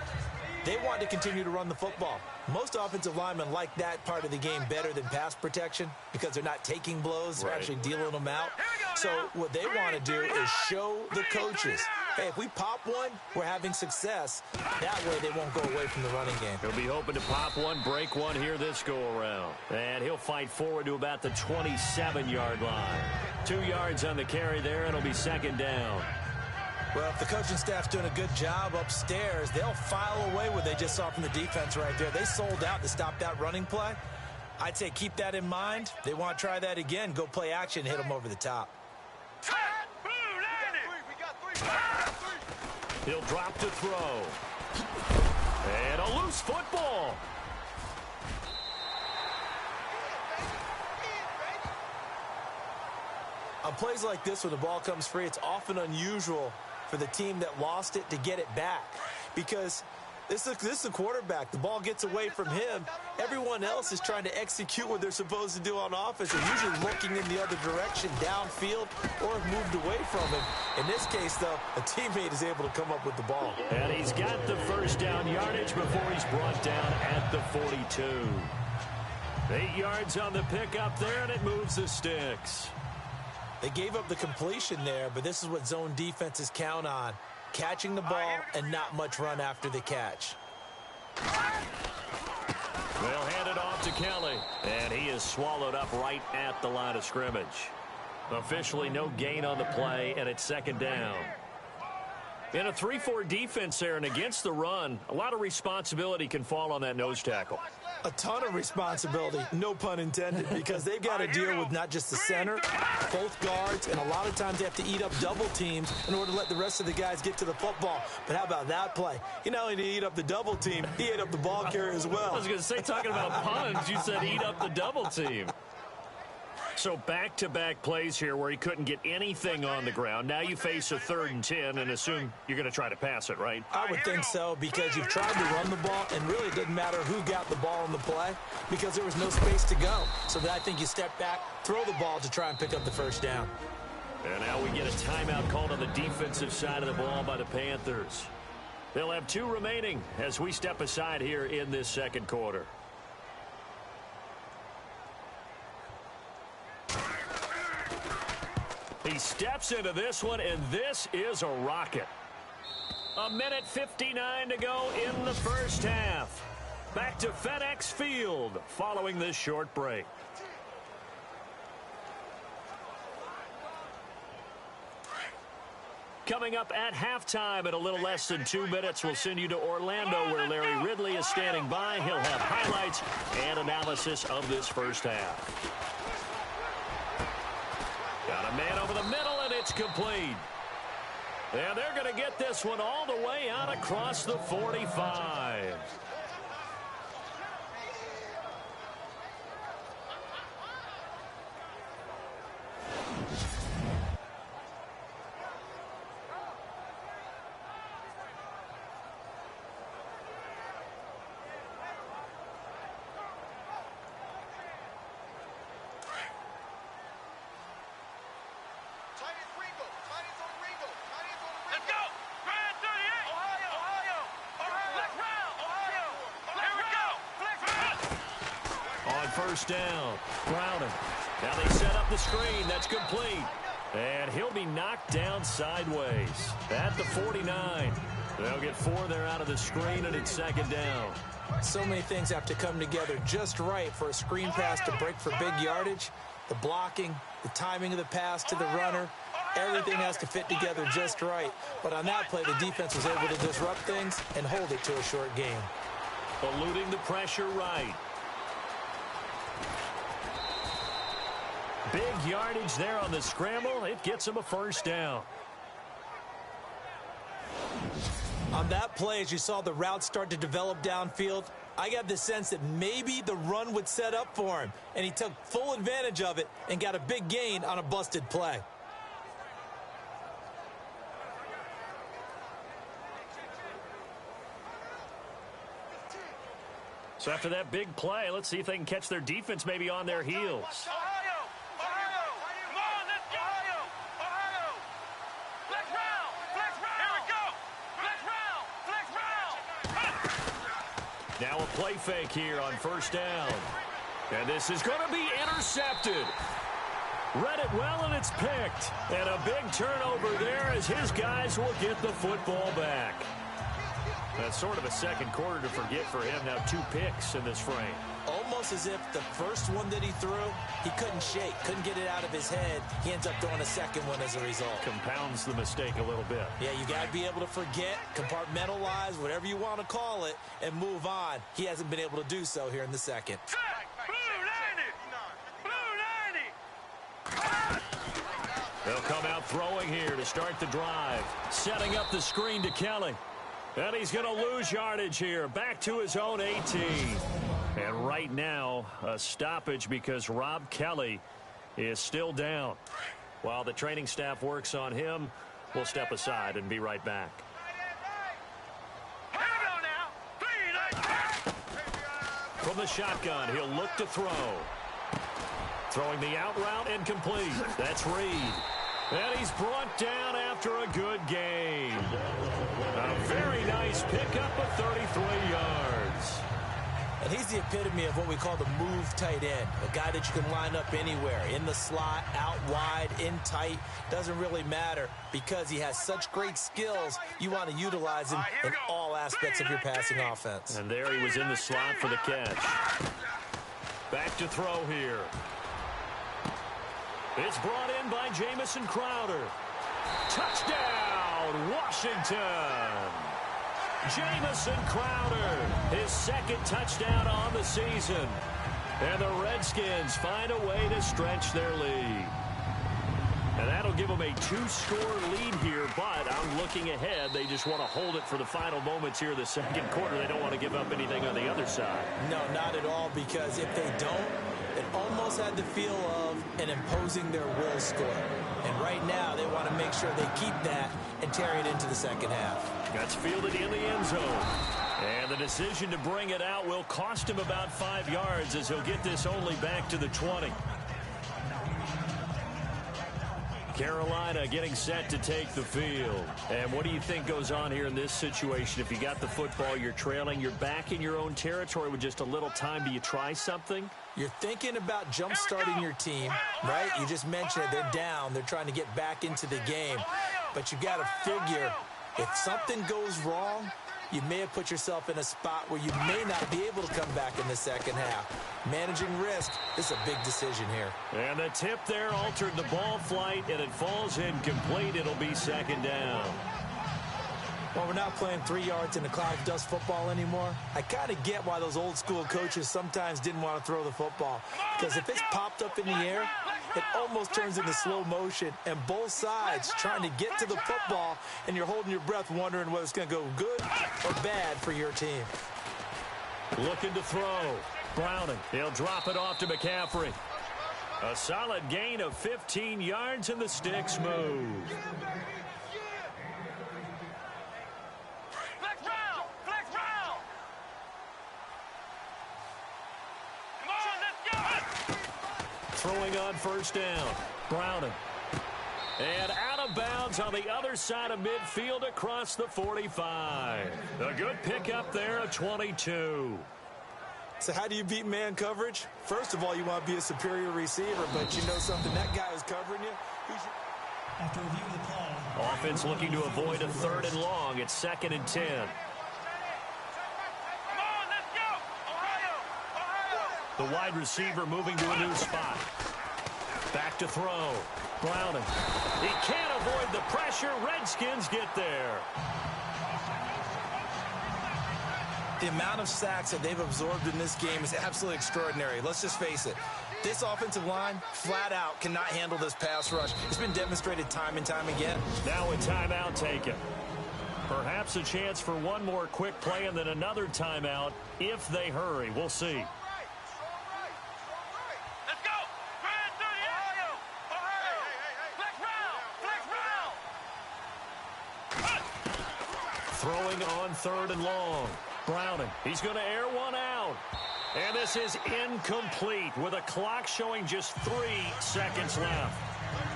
they want to continue to run the football. Most offensive linemen like that part of the game better than pass protection because they're not taking blows. They're actually dealing them out. So what they want to do is show the coaches, hey, if we pop one, we're having success. That way they won't go away from the running game. He'll be hoping to pop one, break one here this go-around. And he'll fight forward to about the 27-yard line. 2 yards on the carry there, and it'll be second down. Well, if the coaching staff's doing a good job upstairs, they'll file away what they just saw from the defense right there. They sold out to stop that running play. I'd say keep that in mind. They want to try that again. Go play action, hit them over the top. He'll drop to throw. And a loose football. On plays like this, when the ball comes free, it's often unusual for the team that lost it to get it back. Because this is a quarterback. The ball gets away from him. Everyone else is trying to execute what they're supposed to do on offense. They're usually looking in the other direction, downfield, or have moved away from him. In this case, though, a teammate is able to come up with the ball. And he's got the first down yardage before he's brought down at the 42. 8 yards on the pickup there, and it moves the sticks. They gave up the completion there, but this is what zone defenses count on. Catching the ball and not much run after the catch. They'll hand it off to Kelly, and he is swallowed up right at the line of scrimmage. Officially no gain on the play, and it's second down. In a 3-4 defense there and against the run, a lot of responsibility can fall on that nose tackle. A ton of responsibility, no pun intended, because they've got to deal with not just the center, both guards, and a lot of times they have to eat up double teams in order to let the rest of the guys get to the football. But how about that play? He not only did he eat up the double team, he ate up the ball carrier as well. I was going to say, talking about puns, you said eat up the double team. So back-to-back plays here where he couldn't get anything on the ground. Now you face a 3rd and 10 and assume you're going to try to pass it, right? I would think so, because you've tried to run the ball, and really it doesn't matter who got the ball in the play because there was no space to go. So I think you step back, throw the ball to try and pick up the first down. And now we get a timeout called on the defensive side of the ball by the Panthers. They'll have 2 remaining as we step aside here in this second quarter. He steps into this one, and this is a rocket. 1:59 to go in the first half. Back to FedEx Field following this short break. Coming up at halftime in a little less than 2 minutes, we'll send you to Orlando where Larry Ridley is standing by. He'll have highlights and analysis of this first half. Got a man over the middle, and it's complete. And they're going to get this one all the way out across the 45. First down. Browning. Now they set up the screen. That's complete. And he'll be knocked down sideways at the 49. They'll get 4 there out of the screen, and it's second down. So many things have to come together just right for a screen pass to break for big yardage. The blocking, the timing of the pass to the runner, everything has to fit together just right. But on that play, the defense was able to disrupt things and hold it to a short game. Eluding the pressure right. Big yardage there on the scramble. It gets him a first down. On that play, as you saw the route start to develop downfield, I got the sense that maybe the run would set up for him, and he took full advantage of it and got a big gain on a busted play. So after that big play, let's see if they can catch their defense maybe on their heels. Now a play fake here on first down. And this is going to be intercepted. Read it well, and it's picked. And a big turnover there as his guys will get the football back. That's sort of a second quarter to forget for him. Now 2 picks in this frame. Almost as if the first one that he threw, he couldn't shake, couldn't get it out of his head. He ends up throwing a second one as a result. Compounds the mistake a little bit. Yeah, you got to be able to forget, compartmentalize, whatever you want to call it, and move on. He hasn't been able to do so here in the second. They'll come out throwing here to start the drive. Setting up the screen to Kelly. And he's going to lose yardage here. Back to his own 18. And right now, a stoppage because Rob Kelly is still down. While the training staff works on him, we'll step aside and be right back. From the shotgun, he'll look to throw. Throwing the out route and complete. That's Reed. And he's brought down after a good gain. A very nice pickup of 33 yards. And he's the epitome of what we call the move tight end. A guy that you can line up anywhere. In the slot, out wide, in tight. Doesn't really matter because he has such great skills. You want to utilize him in all aspects of your passing offense. And there he was in the slot for the catch. Back to throw here. It's brought in by Jamison Crowder. Touchdown, Washington. Jamison Crowder, his second touchdown on the season. And the Redskins find a way to stretch their lead. And that'll give them a 2-score lead here, but I'm looking ahead. They just want to hold it for the final moments here of the second quarter. They don't want to give up anything on the other side. No, not at all, because if they don't, it almost had the feel of an imposing their will score. And right now, they want to make sure they keep that and carry it into the second half. That's fielded in the end zone. And the decision to bring it out will cost him about 5 yards as he'll get this only back to the 20. Carolina getting set to take the field. And what do you think goes on here in this situation? If you got the football, you're trailing, you're back in your own territory with just a little time. Do you try something? You're thinking about jump-starting your team, right? You just mentioned it. They're down. They're trying to get back into the game. But you got to figure if something goes wrong, you may have put yourself in a spot where you may not be able to come back in the second half. Managing risk is a big decision here. And the tip there altered the ball flight, and it falls incomplete. It'll be second down. Well, we're not playing 3 yards in a cloud of dust football anymore. I kind of get why those old school coaches sometimes didn't want to throw the football. Because if it's popped up in the air, it almost turns into slow motion. And both sides trying to get to the football, and you're holding your breath wondering whether it's going to go good or bad for your team. Looking to throw. Browning. He'll drop it off to McCaffrey. A solid gain of 15 yards, and the sticks move. Throwing on first down. Browning. And out of bounds on the other side of midfield across the 45. A good pickup there, a 22. So how do you beat man coverage? First of all, you want to be a superior receiver, but you know something, that guy who's covering you. After review of the play. Offense looking to avoid a 3rd and long. It's 2nd and 10. The wide receiver moving to a new spot. Back to throw. Browning. He can't avoid the pressure. Redskins get there. The amount of sacks that they've absorbed in this game is absolutely extraordinary. Let's just face it. This offensive line, flat out, cannot handle this pass rush. It's been demonstrated time and time again. Now a timeout taken. Perhaps a chance for one more quick play and then another timeout if they hurry. We'll see. Throwing on 3rd and long. Browning. He's going to air one out. And this is incomplete with a clock showing just 3 seconds left.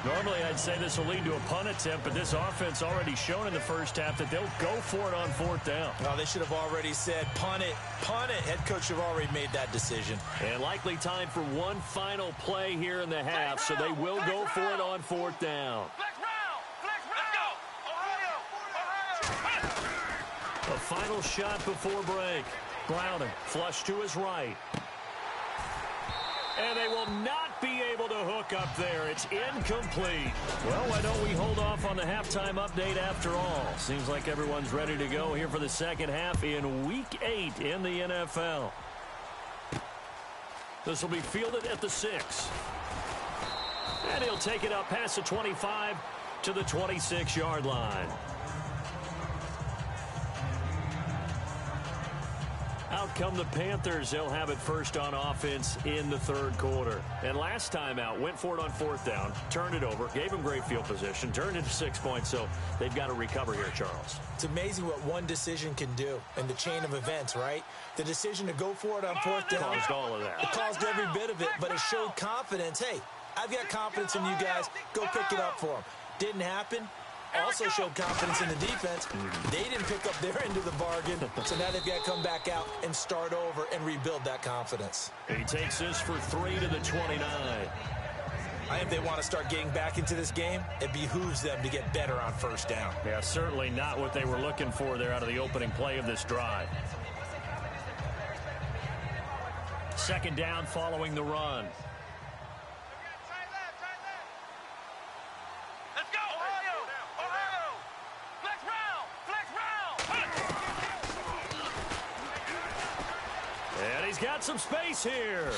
Normally, I'd say this will lead to a punt attempt, but this offense already shown in the first half that they'll go for it on 4th down. Well, they should have already said, punt it, punt it. Head coach have already made that decision. And likely time for one final play here in the half, so they will go for it on 4th down. A final shot before break. Browning, flush to his right. And they will not be able to hook up there. It's incomplete. Well, why don't we hold off on the halftime update after all? Seems like everyone's ready to go here for the second half in Week 8 in the NFL. This will be fielded at the 6. And he'll take it up past the 25 to the 26-yard line. Out come the Panthers. They'll have it first on offense in the 3rd quarter. And last time out, went for it on 4th down, turned it over, gave them great field position, turned it to 6 points, so they've got to recover here, Charles. It's amazing what one decision can do in the chain of events, right? The decision to go for it on 4th down. Caused all of that. It caused every bit of it, but it showed confidence. Hey, I've got confidence in you guys. Go pick it up for them. Didn't happen. Also showed confidence in the defense. They didn't pick up their end of the bargain, so now they've got to come back out and start over and rebuild that confidence. He takes this for 3 to the 29. I think they want to start getting back into this game. It behooves them to get better on 1st down. Yeah, certainly not what they were looking for there out of the opening play of this drive. 2nd down following the run. And he's got some space here.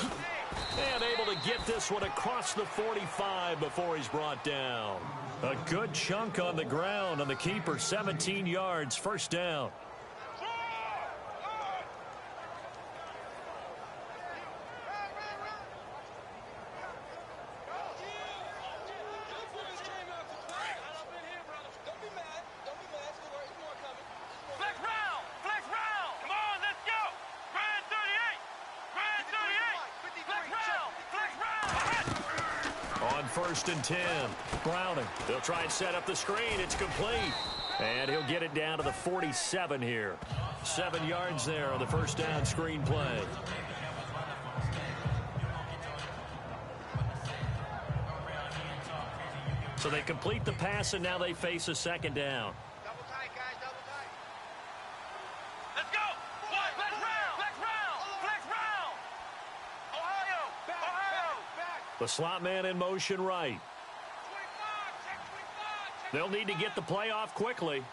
And able to get this one across the 45 before he's brought down. A good chunk on the ground on the keeper, 17 yards, 1st down. On 1st and 10, Browning. They'll try and set up the screen. It's complete. And he'll get it down to the 47 here. 7 yards there on the 1st down screen play. So they complete the pass, and now they face a second down. Double tight, guys, double tight. Let's go! Flex round! Flex round! Flex round! Ohio! Ohio! The slot man in motion right. 25, check 25, check. They'll need to get the play off quickly.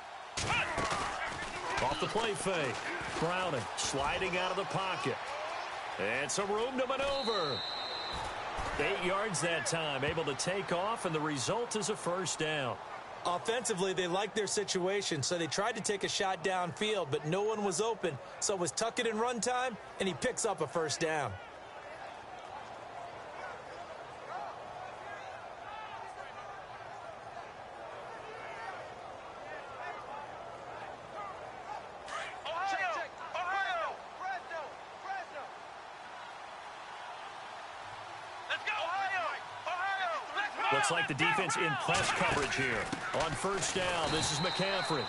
Off the play fake. Browning sliding out of the pocket. And some room to maneuver. 8 yards that time, able to take off, and the result is a first down. Offensively, they liked their situation, so they tried to take a shot downfield, but no one was open. So it was tuck it in run time, and he picks up a first down. Looks like the defense in press coverage here. On first down, this is McCaffrey.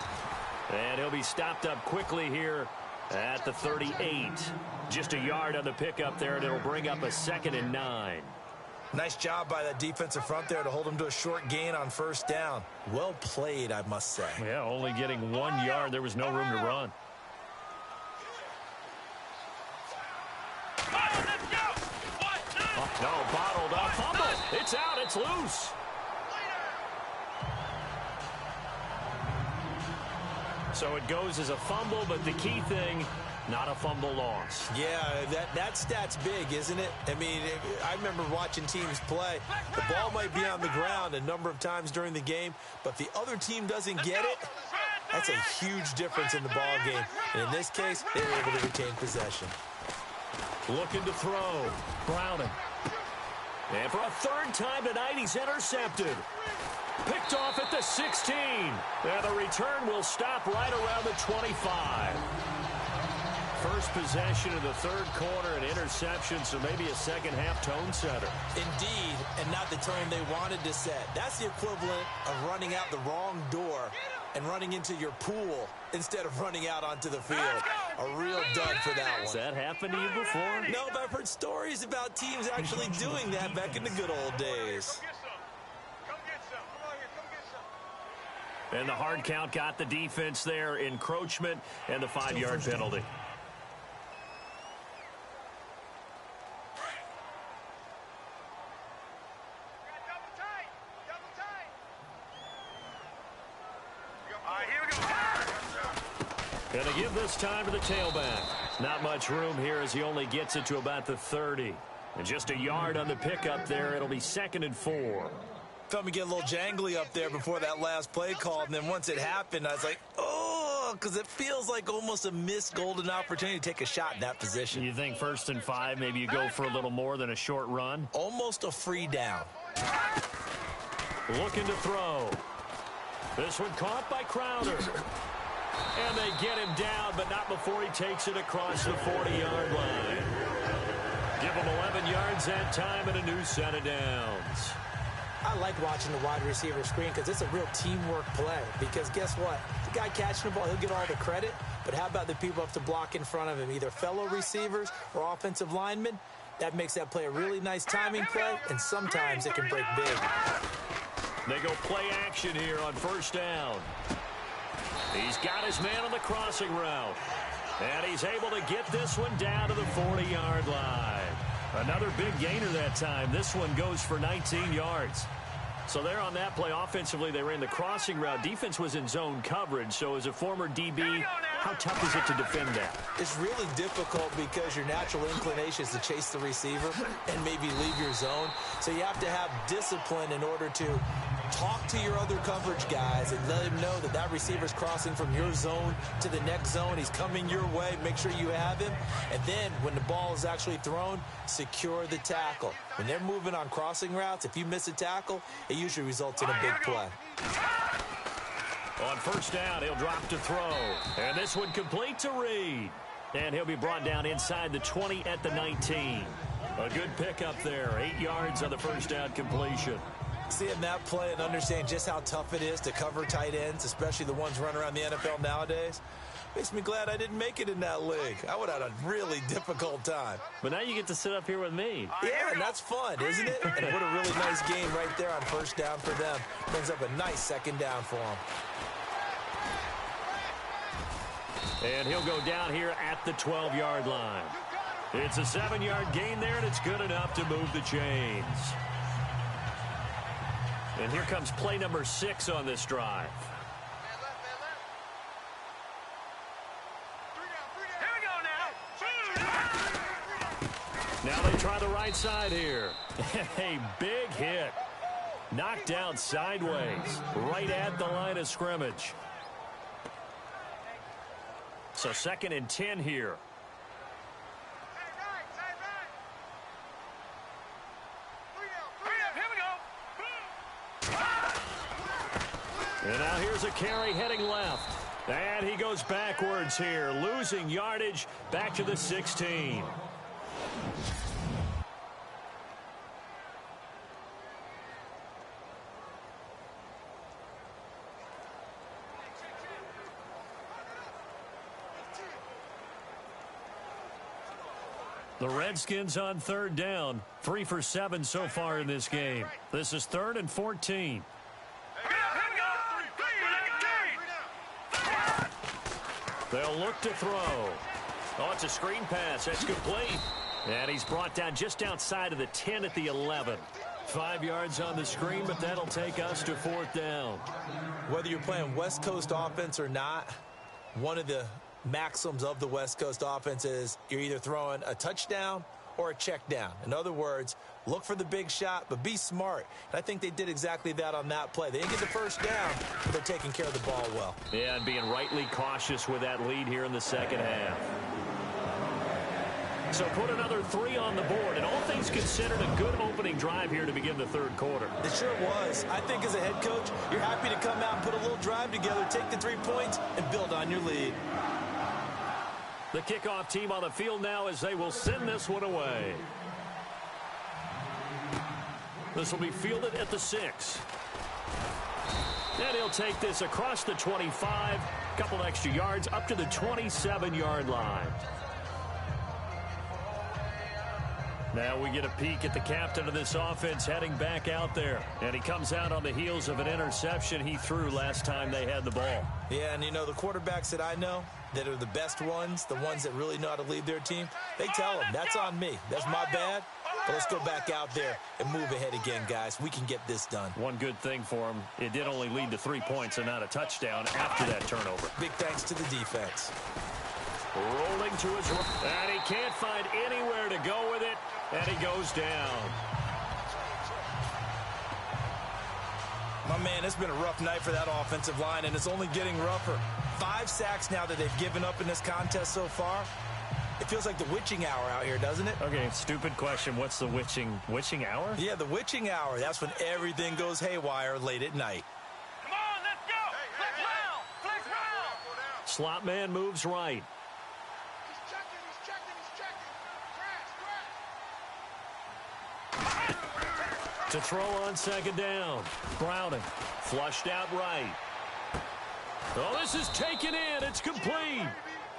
And he'll be stopped up quickly here at the 38. Just a yard on the pickup there, and it'll bring up a 2nd and 9. Nice job by that defensive front there to hold him to a short gain on first down. Well played, I must say. Yeah, only getting 1 yard. There was no room to run. No, bottled up. Fumble. It's out. It's loose. So it goes as a fumble, but the key thing, not a fumble loss. Yeah, that stat's big, isn't it? I mean, I remember watching teams play. The ball might be on the ground a number of times during the game, but if the other team doesn't get it, that's a huge difference in the ball game. And in this case, they were able to retain possession. Looking to throw. Browning. And for a 3rd time tonight, he's intercepted. Picked off at the 16. And the return will stop right around the 25. First possession of the 3rd quarter, an interception, so maybe a second-half tone setter. Indeed, and not the tone they wanted to set. That's the equivalent of running out the wrong door and running into your pool instead of running out onto the field. A real dud for that one. Has that happened to you before? No, but I've heard stories about teams actually doing that back in the good old days. Come get some. Come on here, come get some. And the hard count got the defense there. Encroachment and the 5-yard penalty. Double tight. Double tight. All right, here we go. Going to give this time to the tailback. Not much room here as he only gets it to about the 30. And just a yard on the pickup there. It'll be 2nd and 4. Felt me get a little jangly up there before that last play called, and then once it happened, I was like, oh, because it feels like almost a missed golden opportunity to take a shot in that position. You think 1st and 5, maybe you go for a little more than a short run? Almost a free down. Looking to throw. This one caught by Crowder. And they get him down, but not before he takes it across the 40-yard line. Give him 11 yards that time and a new set of downs. I like watching the wide receiver screen because it's a real teamwork play. Because guess what? The guy catching the ball, he'll get all the credit. But how about the people up to block in front of him, either fellow receivers or offensive linemen? That makes that play a really nice timing play, and sometimes it can break big. They go play action here on first down. He's got his man on the crossing route. And he's able to get this one down to the 40-yard line. Another big gainer that time. This one goes for 19 yards. So there on that play, offensively, they ran the crossing route. Defense was in zone coverage. So as a former DB, how tough is it to defend that? It's really difficult because your natural inclination is to chase the receiver and maybe leave your zone. So you have to have discipline in order to talk to your other coverage guys and let them know that that receiver's crossing from your zone to the next zone. He's coming your way. Make sure you have him. And then when the ball is actually thrown, secure the tackle. When they're moving on crossing routes, if you miss a tackle, it usually results in a big play. On first down, he'll drop to throw. And this one complete to Reed. And he'll be brought down inside the 20 at the 19. A good pickup there. 8 yards on the first down completion. Seeing that play and understanding just how tough it is to cover tight ends, especially the ones running around the NFL nowadays, Makes me glad I didn't make it in that league. I would have had a really difficult time. But now you get to sit up here with me. Yeah, and that's fun, isn't it? And what a really nice game right there on first down for them. Brings up a nice second down for them. And he'll go down here at the 12-yard line. It's a 7-yard gain there, and it's good enough to move the chains. And here comes play number 6 on this drive. Now they try the right side here. A big hit. Knocked down sideways, right at the line of scrimmage. So 2nd and 10 here. And now here's a carry heading left. And he goes backwards here, losing yardage back to the 16. The Redskins on 3rd down, 3 for 7 so far in this game. This is 3rd and 14. They'll look to throw. Oh, it's a screen pass. That's complete. And he's brought down just outside of the 10 at the 11. 5 yards on the screen, but that'll take us to 4th down. Whether you're playing West Coast offense or not, one of the maxims of the West Coast offense is you're either throwing a touchdown or a check down. In other words, look for the big shot, but be smart. And I think they did exactly that on that play. They didn't get the first down, but they're taking care of the ball well. Yeah, and being rightly cautious with that lead here in the second half. So put another 3 on the board, and all things considered, a good opening drive here to begin the 3rd quarter. It sure was. I think as a head coach, you're happy to come out and put a little drive together, take the 3 points, and build on your lead. The kickoff team on the field now as they will send this one away. This will be fielded at the 6. And he'll take this across the 25, a couple extra yards up to the 27-yard line. Now we get a peek at the captain of this offense heading back out there. And he comes out on the heels of an interception he threw last time they had the ball. Yeah, and you know, the quarterbacks that I know that are the best ones, the ones that really know how to lead their team, they tell them, that's on me. That's my bad. But let's go back out there and move ahead again, guys. We can get this done. One good thing for him, it did only lead to 3 points and not a touchdown after that turnover. Big thanks to the defense. Rolling to his right, and he can't find anywhere to go with it, and he goes down. My man, it's been a rough night for that offensive line, and it's only getting rougher. 5 sacks now that they've given up in this contest so far. It feels like the witching hour out here, doesn't it? Okay, stupid question. What's the witching hour? Yeah, the witching hour. That's when everything goes haywire late at night. Come on, let's go. Flex round. Flex round. Slot man moves right. He's checking. To throw on 2nd down. Browning. Flushed out right. Oh, this is taken in. It's complete.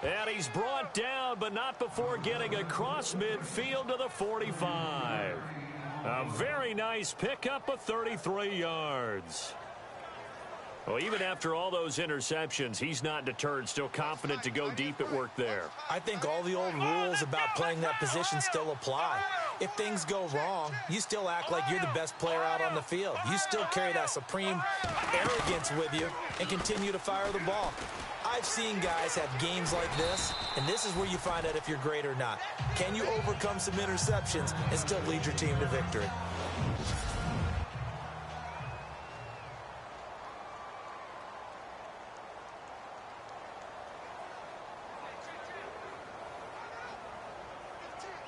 And he's brought down, but not before getting across midfield to the 45. A very nice pickup of 33 yards. Well, even after all those interceptions, he's not deterred, still confident to go deep at work there. I think all the old rules about playing that position still apply. If things go wrong, you still act like you're the best player out on the field. You still carry that supreme arrogance with you and continue to fire the ball. I've seen guys have games like this, and this is where you find out if you're great or not. Can you overcome some interceptions and still lead your team to victory?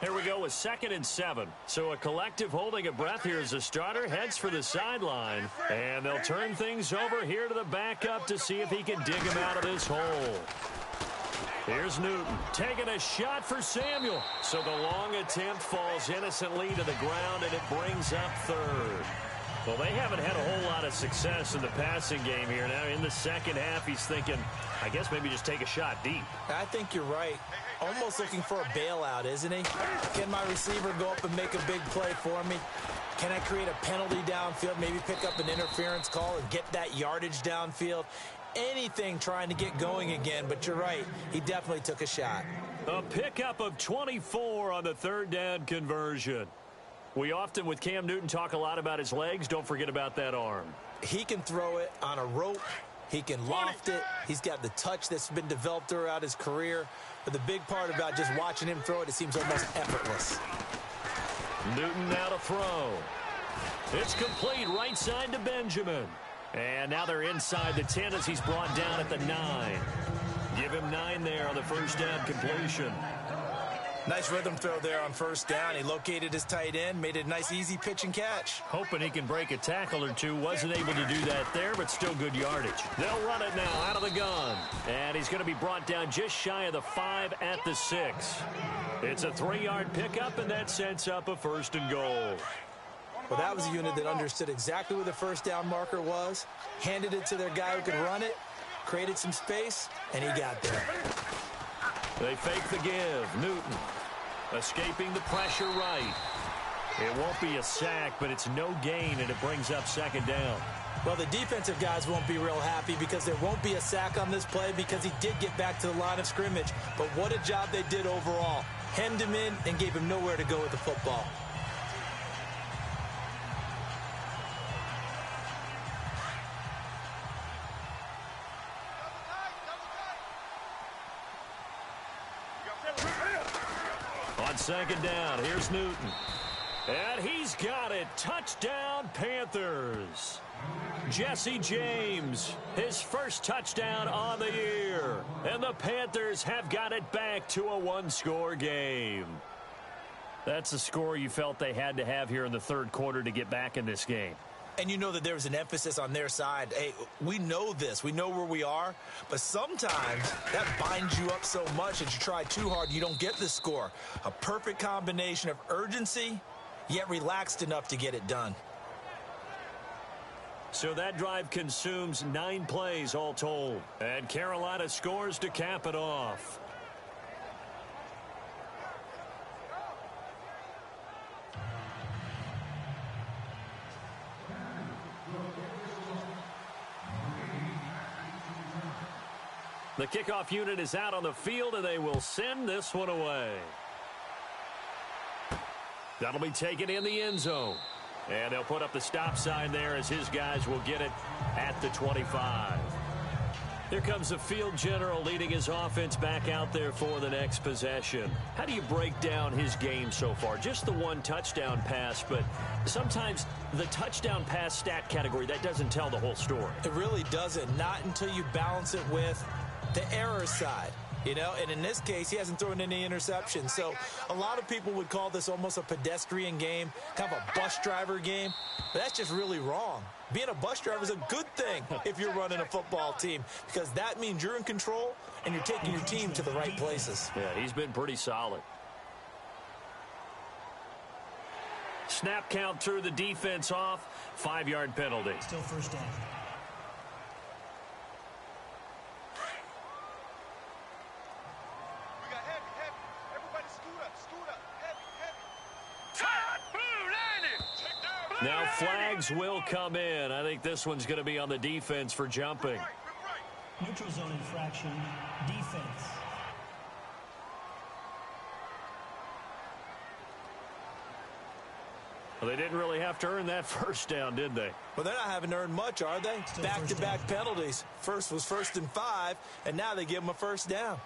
Here we go with 2nd and 7. So a collective holding a breath here as the starter heads for the sideline. And they'll turn things over here to the backup to see if he can dig him out of this hole. Here's Newton taking a shot for Samuel. So the long attempt falls innocently to the ground, and it brings up 3rd. Well, they haven't had a whole lot of success in the passing game here. Now, in the second half, he's thinking, I guess maybe just take a shot deep. I think you're right. Almost looking for a bailout, isn't he? Can my receiver go up and make a big play for me? Can I create a penalty downfield, maybe pick up an interference call and get that yardage downfield? Anything trying to get going again, but you're right. He definitely took a shot. A pickup of 24 on the third down conversion. We often, with Cam Newton, talk a lot about his legs. Don't forget about that arm. He can throw it on a rope. He can loft it. He's got the touch that's been developed throughout his career. But the big part about just watching him throw it, it seems almost effortless. Newton now to throw. It's complete right side to Benjamin. And now they're inside the 10 as he's brought down at the 9. Give him 9 there on the first down completion. Nice rhythm throw there on first down. He located his tight end, made it a nice easy pitch and catch. Hoping he can break a tackle or two. Wasn't able to do that there, but still good yardage. They'll run it now out of the gun. And he's going to be brought down just shy of the 5 at the 6. It's a 3-yard pickup, and that sets up a 1st and goal. Well, that was a unit that understood exactly where the first down marker was, handed it to their guy who could run it, created some space, and he got there. They fake the give. Newton escaping the pressure right. It won't be a sack, but it's no gain, and it brings up 2nd down. Well, the defensive guys won't be real happy because there won't be a sack on this play because he did get back to the line of scrimmage. But what a job they did overall. Hemmed him in and gave him nowhere to go with the football. On 2nd down, here's Newton. And he's got it. Touchdown, Panthers. Jesse James, his first touchdown on the year. And the Panthers have got it back to a 1-score game. That's a score you felt they had to have here in the 3rd quarter to get back in this game. And you know that there was an emphasis on their side. Hey, we know this. We know where we are. But sometimes that binds you up so much that you try too hard, you don't get the score. A perfect combination of urgency, yet relaxed enough to get it done. So that drive consumes 9 plays all told. And Carolina scores to cap it off. The kickoff unit is out on the field, and they will send this one away. That'll be taken in the end zone. And they'll put up the stop sign there as his guys will get it at the 25. Here comes the field general leading his offense back out there for the next possession. How do you break down his game so far? Just the 1 touchdown pass, but sometimes the touchdown pass stat category, that doesn't tell the whole story. It really doesn't. Not until you balance it with the error side. You know, and in this case, he hasn't thrown any interceptions. So a lot of people would call this almost a pedestrian game, kind of a bus driver game. But that's just really wrong. Being a bus driver is a good thing if you're running a football team because that means you're in control and you're taking your team to the right places. Yeah, he's been pretty solid. Snap count through the defense off. 5-yard penalty. Still 1st down. Now flags will come in. I think this one's going to be on the defense for jumping. Neutral zone infraction, defense. Well, they didn't really have to earn that 1st down, did they? Well, they're not having earned much, are they? Back-to-back penalties. First was 1st and 5, and now they give them a 1st down.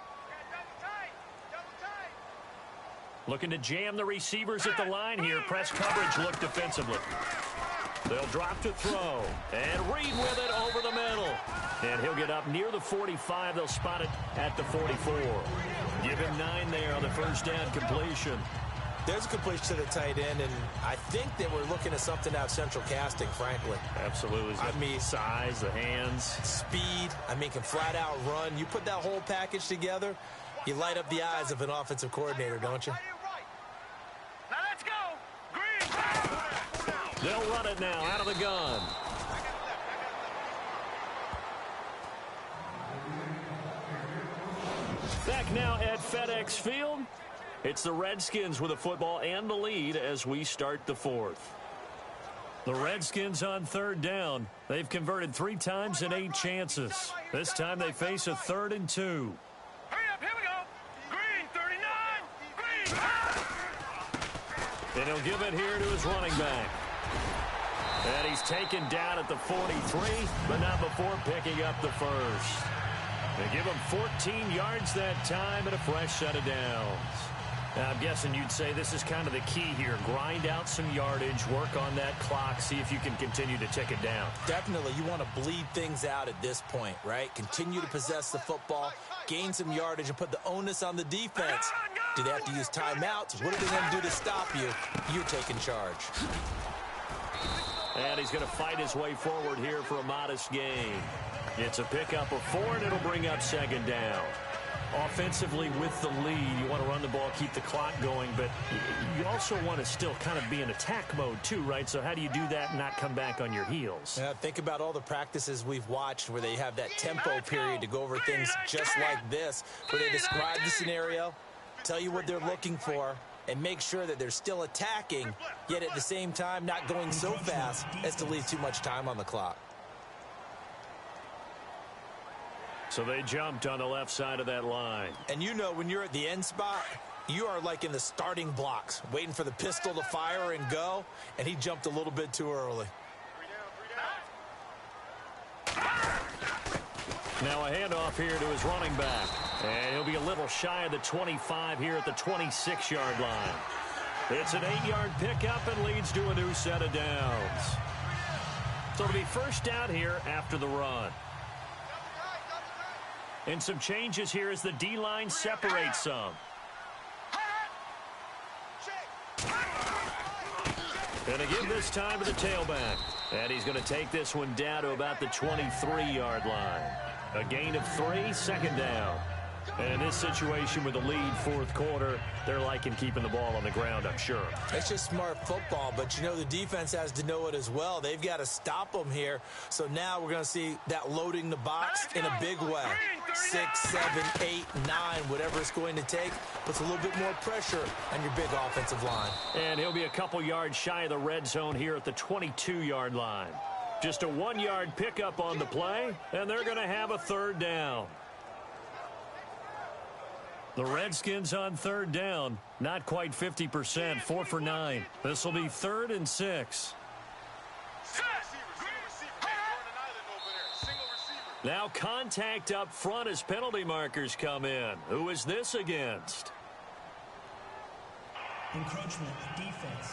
Looking to jam the receivers at the line here. Press coverage look defensively. They'll drop to throw. And Reed with it over the middle. And he'll get up near the 45. They'll spot it at the 44. Give him 9 there on the 1st down completion. There's a completion to the tight end, and I think that we're looking at something out of central casting, frankly. Absolutely. I mean, size, the hands. Speed. I mean, can flat out run. You put that whole package together, you light up the eyes of an offensive coordinator, don't you? Now let's go. Green. They'll run it now out of the gun. Back now at FedEx Field. It's the Redskins with the football and the lead as we start the fourth. The Redskins on third down. They've converted 3 times in 8 chances. This time they face a 3rd and 2. Hurry up, here we go. Green, 39. Green. And he'll give it here to his running back. And he's taken down at the 43, but not before picking up the first. They give him 14 yards that time and a fresh set of downs. Now, I'm guessing you'd say this is kind of the key here. Grind out some yardage, work on that clock, see if you can continue to tick it down. Definitely. You want to bleed things out at this point, right? Continue to possess the football, gain some yardage, and put the onus on the defense. Do they have to use timeouts? What are they going to do to stop you? You're taking charge. And he's going to fight his way forward here for a modest gain. It's a pickup of 4, and it'll bring up 2nd down. Offensively with the lead, you want to run the ball, keep the clock going, but you also want to still kind of be in attack mode too, right? So how do you do that and not come back on your heels? Yeah, think about all the practices we've watched where they have that tempo period to go over things just like this, where they describe the scenario, tell you what they're looking for, and make sure that they're still attacking, yet at the same time not going so fast as to leave too much time on the clock. So they jumped on the left side of that line. And you know when you're at the end spot, you are like in the starting blocks, waiting for the pistol to fire and go, and he jumped a little bit too early. Now a handoff here to his running back. And he'll be a little shy of the 25 here at the 26-yard line. It's an 8-yard pickup and leads to a new set of downs. So it'll be first down here after the run. And some changes here as the D-line separates some. And again this time to the tailback. And he's going to take this one down to about the 23-yard line. A gain of 3, 2nd down. And in this situation with the lead 4th quarter, they're liking keeping the ball on the ground, I'm sure. It's just smart football, but you know the defense has to know it as well. They've got to stop them here. So now we're going to see that loading the box in a big way. 6, 7, 8, 9, whatever it's going to take, puts a little bit more pressure on your big offensive line. And he'll be a couple yards shy of the red zone here at the 22-yard line. Just a 1-yard pickup on the play, and they're going to have a 3rd down. The Redskins on 3rd down, not quite 50%, 4 for 9. This will be 3rd and 6. Now contact up front as penalty markers come in. Who is this against? Encroachment, defense.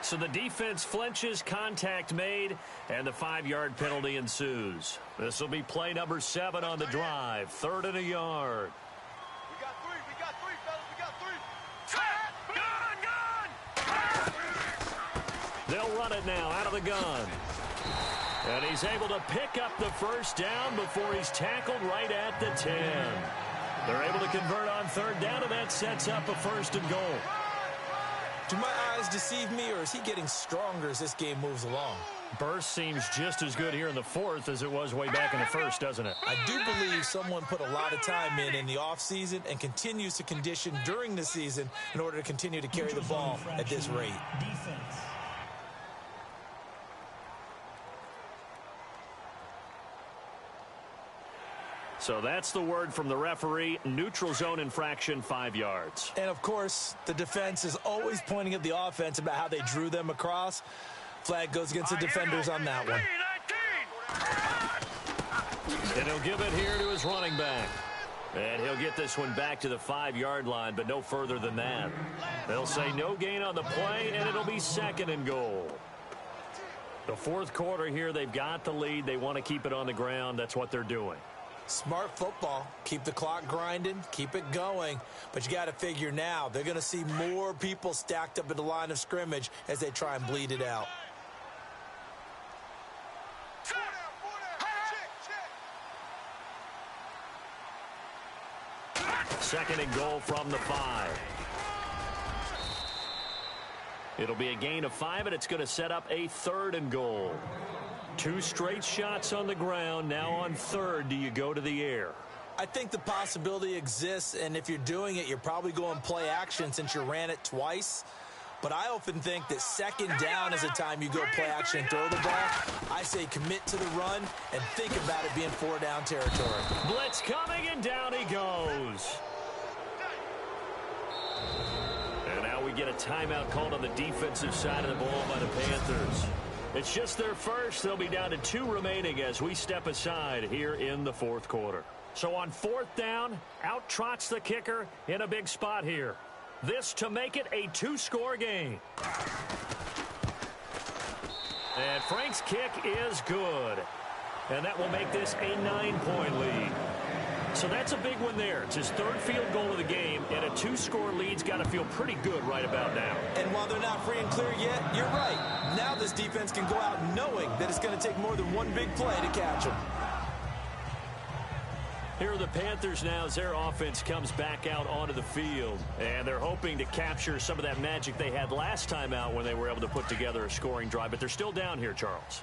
So the defense flinches, contact made, and the 5-yard penalty ensues. This will be play number 7 on the drive. 3rd and a yard. We got 3, fellas, we got 3. Gun! They'll run it now out of the gun. And he's able to pick up the first down before he's tackled right at the 10. They're able to convert on 3rd down, and that sets up a 1st and goal. Do my eyes deceive me, or is he getting stronger as this game moves along? Burst seems just as good here in the 4th as it was way back in the 1st, doesn't it? I do believe someone put a lot of time in the offseason and continues to condition during the season in order to continue to carry the ball at this rate. Defense. So that's the word from the referee. Neutral zone infraction, 5 yards. And, of course, the defense is always pointing at the offense about how they drew them across. Flag goes against the defenders on that one. And he'll give it here to his running back. And he'll get this one back to the 5-yard line, but no further than that. They'll say no gain on the play, and it'll be 2nd and goal. The 4th quarter here, they've got the lead. They want to keep it on the ground. That's what they're doing. Smart football. Keep the clock grinding. Keep it going. But you got to figure now, they're going to see more people stacked up at the line of scrimmage as they try and bleed it out. Second and goal from the 5. It'll be a gain of 5, and it's going to set up a 3rd and goal. 2 straight shots on the ground. Now on 3rd, do you go to the air? I think the possibility exists, and if you're doing it, you're probably going play action since you ran it twice. But I often think that 2nd down is the time you go play action and throw the ball. I say commit to the run and think about it being 4-down territory. Blitz coming, and down he goes. And now we get a timeout called on the defensive side of the ball by the Panthers. It's just their first. They'll be down to 2 remaining as we step aside here in the 4th quarter. So on 4th down, out trots the kicker in a big spot here. This to make it a 2-score game. And Frank's kick is good. And that will make this a 9-point lead. So that's a big one there. It's his 3rd field goal of the game, and a 2-score lead's got to feel pretty good right about now. And while they're not free and clear yet, you're right. Now this defense can go out knowing that it's going to take more than one big play to catch them. Here are the Panthers now as their offense comes back out onto the field. And they're hoping to capture some of that magic they had last time out when they were able to put together a scoring drive. But they're still down here, Charles.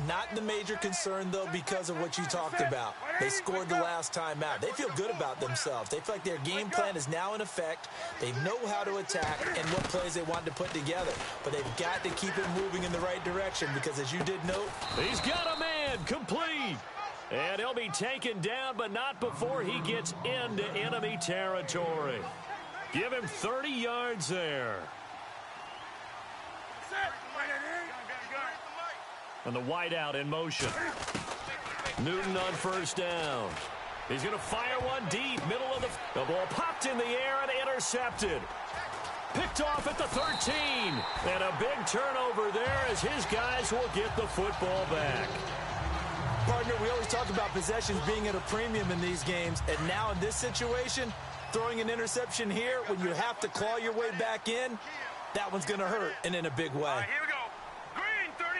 Not the major concern, though, because of what you talked about. They scored the last time out. They feel good about themselves. They feel like their game plan is now in effect. They know how to attack and what plays they want to put together. But they've got to keep it moving in the right direction because, as you did note, he's got a man complete. And he'll be taken down, but not before he gets into enemy territory. Give him 30 yards there. And the wideout in motion. Newton on 1st down. He's going to fire one deep, middle of the ball popped in the air and intercepted. Picked off at the 13. And a big turnover there as his guys will get the football back. Partner, we always talk about possessions being at a premium in these games, and now in this situation, throwing an interception here when you have to claw your way back in, that one's going to hurt, and in a big way. All right, here we go. Green, 39.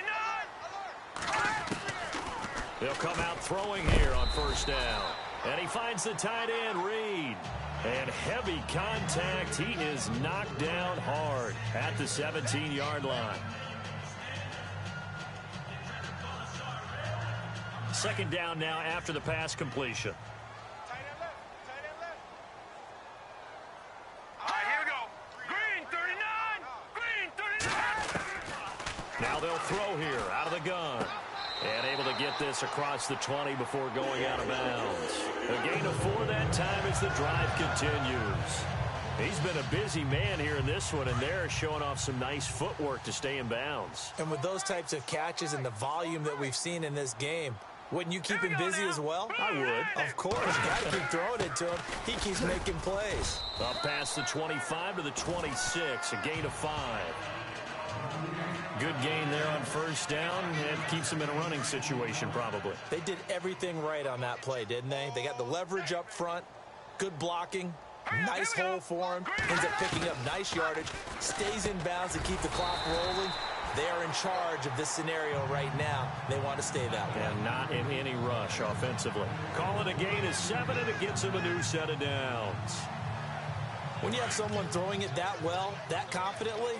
They'll come out throwing here on 1st down. And he finds the tight end, Reed. And heavy contact. He is knocked down hard at the 17-yard line. 2nd down now after the pass completion. Tight end left. Tight end left. All right, here we go. Green, 39. Green, 39. Now they'll throw here out of the gun. And able to get this across the 20 before going out of bounds. A gain of 4 that time as the drive continues. He's been a busy man here in this one, and they're showing off some nice footwork to stay in bounds. And with those types of catches and the volume that we've seen in this game, wouldn't you keep him busy as well? I would. Of course. You got to keep throwing it to him. He keeps making plays. Up past the 25 to the 26, a gain of 5. Good gain there on 1st down, and keeps him in a running situation probably. They did everything right on that play, didn't they? They got the leverage up front, good blocking, nice hole for him, ends up picking up nice yardage, stays in bounds to keep the clock rolling. They are in charge of this scenario right now. They want to stay that way. And not in any rush offensively. Call it a gain of 7, and it gets him a new set of downs. When you have someone throwing it that well, that confidently,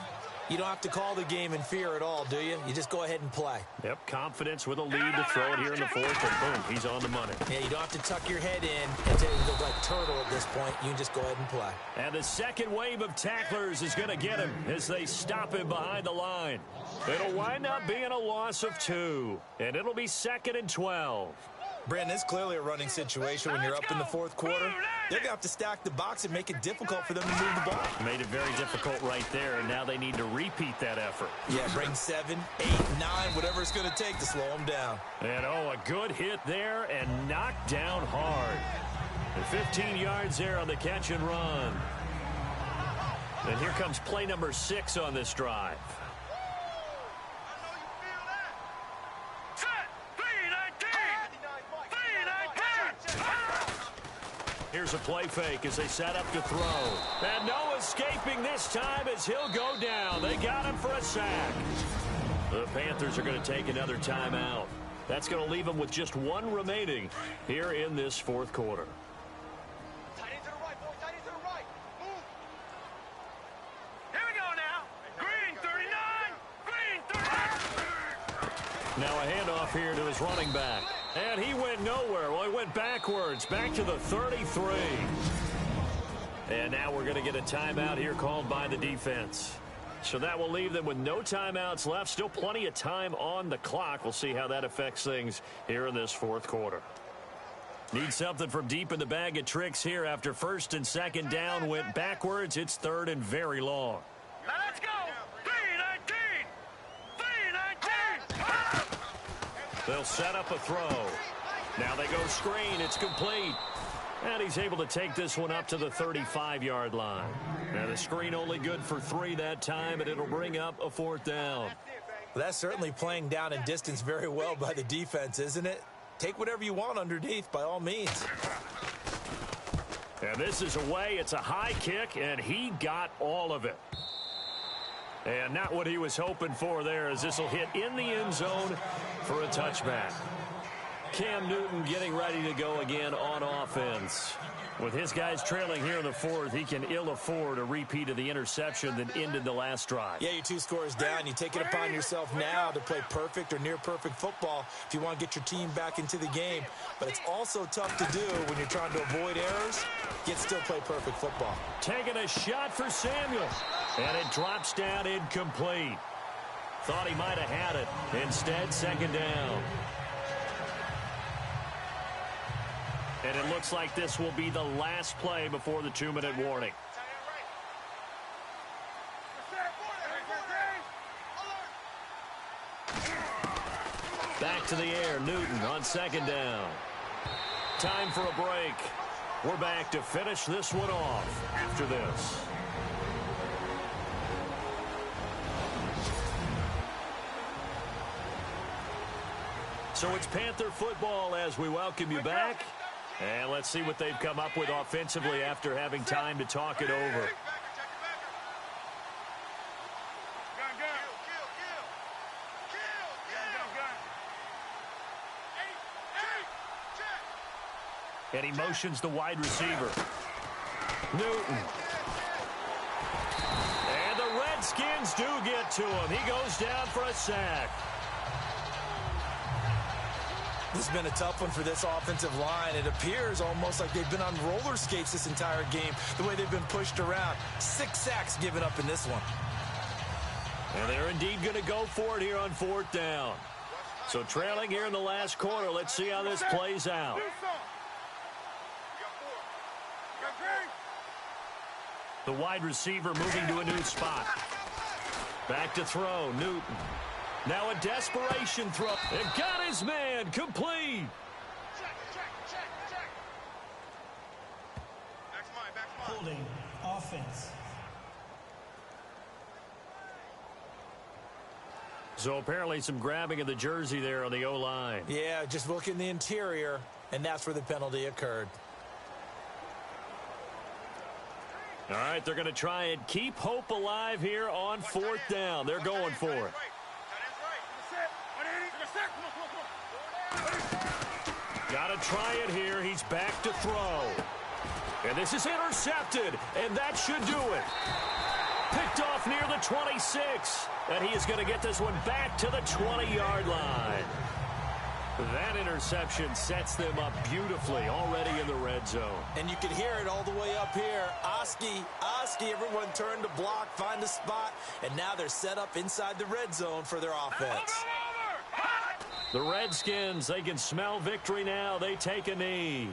you don't have to call the game in fear at all, do you? You just go ahead and play. Yep, confidence with a lead to throw it here in the 4th, and boom, he's on the money. Yeah, you don't have to tuck your head in and look like turtle at this point. You can just go ahead and play. And the second wave of tacklers is going to get him as they stop him behind the line. It'll wind up being a loss of 2, and it'll be 2nd and 12. Brandon, it's clearly a running situation when you're up in the 4th quarter. They're going to have to stack the box and make it difficult for them to move the ball. Made it very difficult right there, and now they need to repeat that effort. Yeah, bring 7, 8, 9, whatever it's going to take to slow them down. And, oh, a good hit there and knocked down hard. And 15 yards there on the catch and run. And here comes play number 6 on this drive. Here's a play fake as they set up to throw. And no escaping this time as he'll go down. They got him for a sack. The Panthers are going to take another timeout. That's going to leave them with just 1 remaining here in this 4th quarter. Tight end to the right, boy. Tight end to the right. Move. Here we go now. Green, 39. Now a handoff here to his running back. And he went nowhere. Well, he went backwards, back to the 33. And now we're going to get a timeout here called by the defense. So that will leave them with no timeouts left. Still plenty of time on the clock. We'll see how that affects things here in this fourth quarter. Need something from deep in the bag of tricks here after first and second down went backwards. It's third and very long. Now let's go. 3-19. 3-19. They'll set up a throw. Now they go screen. It's complete. And he's able to take this one up to the 35-yard line. Now the screen only good for 3 that time, and it'll bring up a fourth down. Well, that's certainly playing down in distance very well by the defense, isn't it? Take whatever you want underneath, by all means. And this is away. It's a high kick, and he got all of it. And not what he was hoping for there, as this will hit in the end zone for a touchback. Cam Newton getting ready to go again on offense. With his guys trailing here in the fourth, he can ill afford a repeat of the interception that ended the last drive. Yeah, you're 2 scores down. You take it upon yourself now to play perfect or near-perfect football if you want to get your team back into the game. But it's also tough to do when you're trying to avoid errors, yet still play perfect football. Taking a shot for Samuel. And it drops down incomplete. Thought he might have had it. Instead, second down. And it looks like this will be the last play before the 2-minute warning. Back to the air, Newton on second down. Time for a break. We're back to finish this one off after this. So it's Panther football as we welcome you back. And let's see what they've come up with offensively after having time to talk it over. And he motions the wide receiver. Newton. And the Redskins do get to him. He goes down for a sack. This has been a tough one for this offensive line. It appears almost like they've been on roller skates this entire game, the way they've been pushed around. 6 sacks given up in this one. And they're indeed going to go for it here on fourth down. So trailing here in the last quarter. Let's see how this plays out. The wide receiver moving to a new spot. Back to throw, Newton. Now a desperation throw. It got his man complete. Holding offense. So apparently some grabbing of the jersey there on the O-line. Yeah, just look in the interior, and that's where the penalty occurred. All right, they're going to try and keep hope alive here on fourth down. They're going for it. Got to try it here. He's back to throw. And this is intercepted, and that should do it. Picked off near the 26, and he is going to get this one back to the 20-yard line. That interception sets them up beautifully already in the red zone. And you can hear it all the way up here. Oski, everyone turned to block, find a spot, and now they're set up inside the red zone for their offense. The Redskins, they can smell victory now. They take a knee.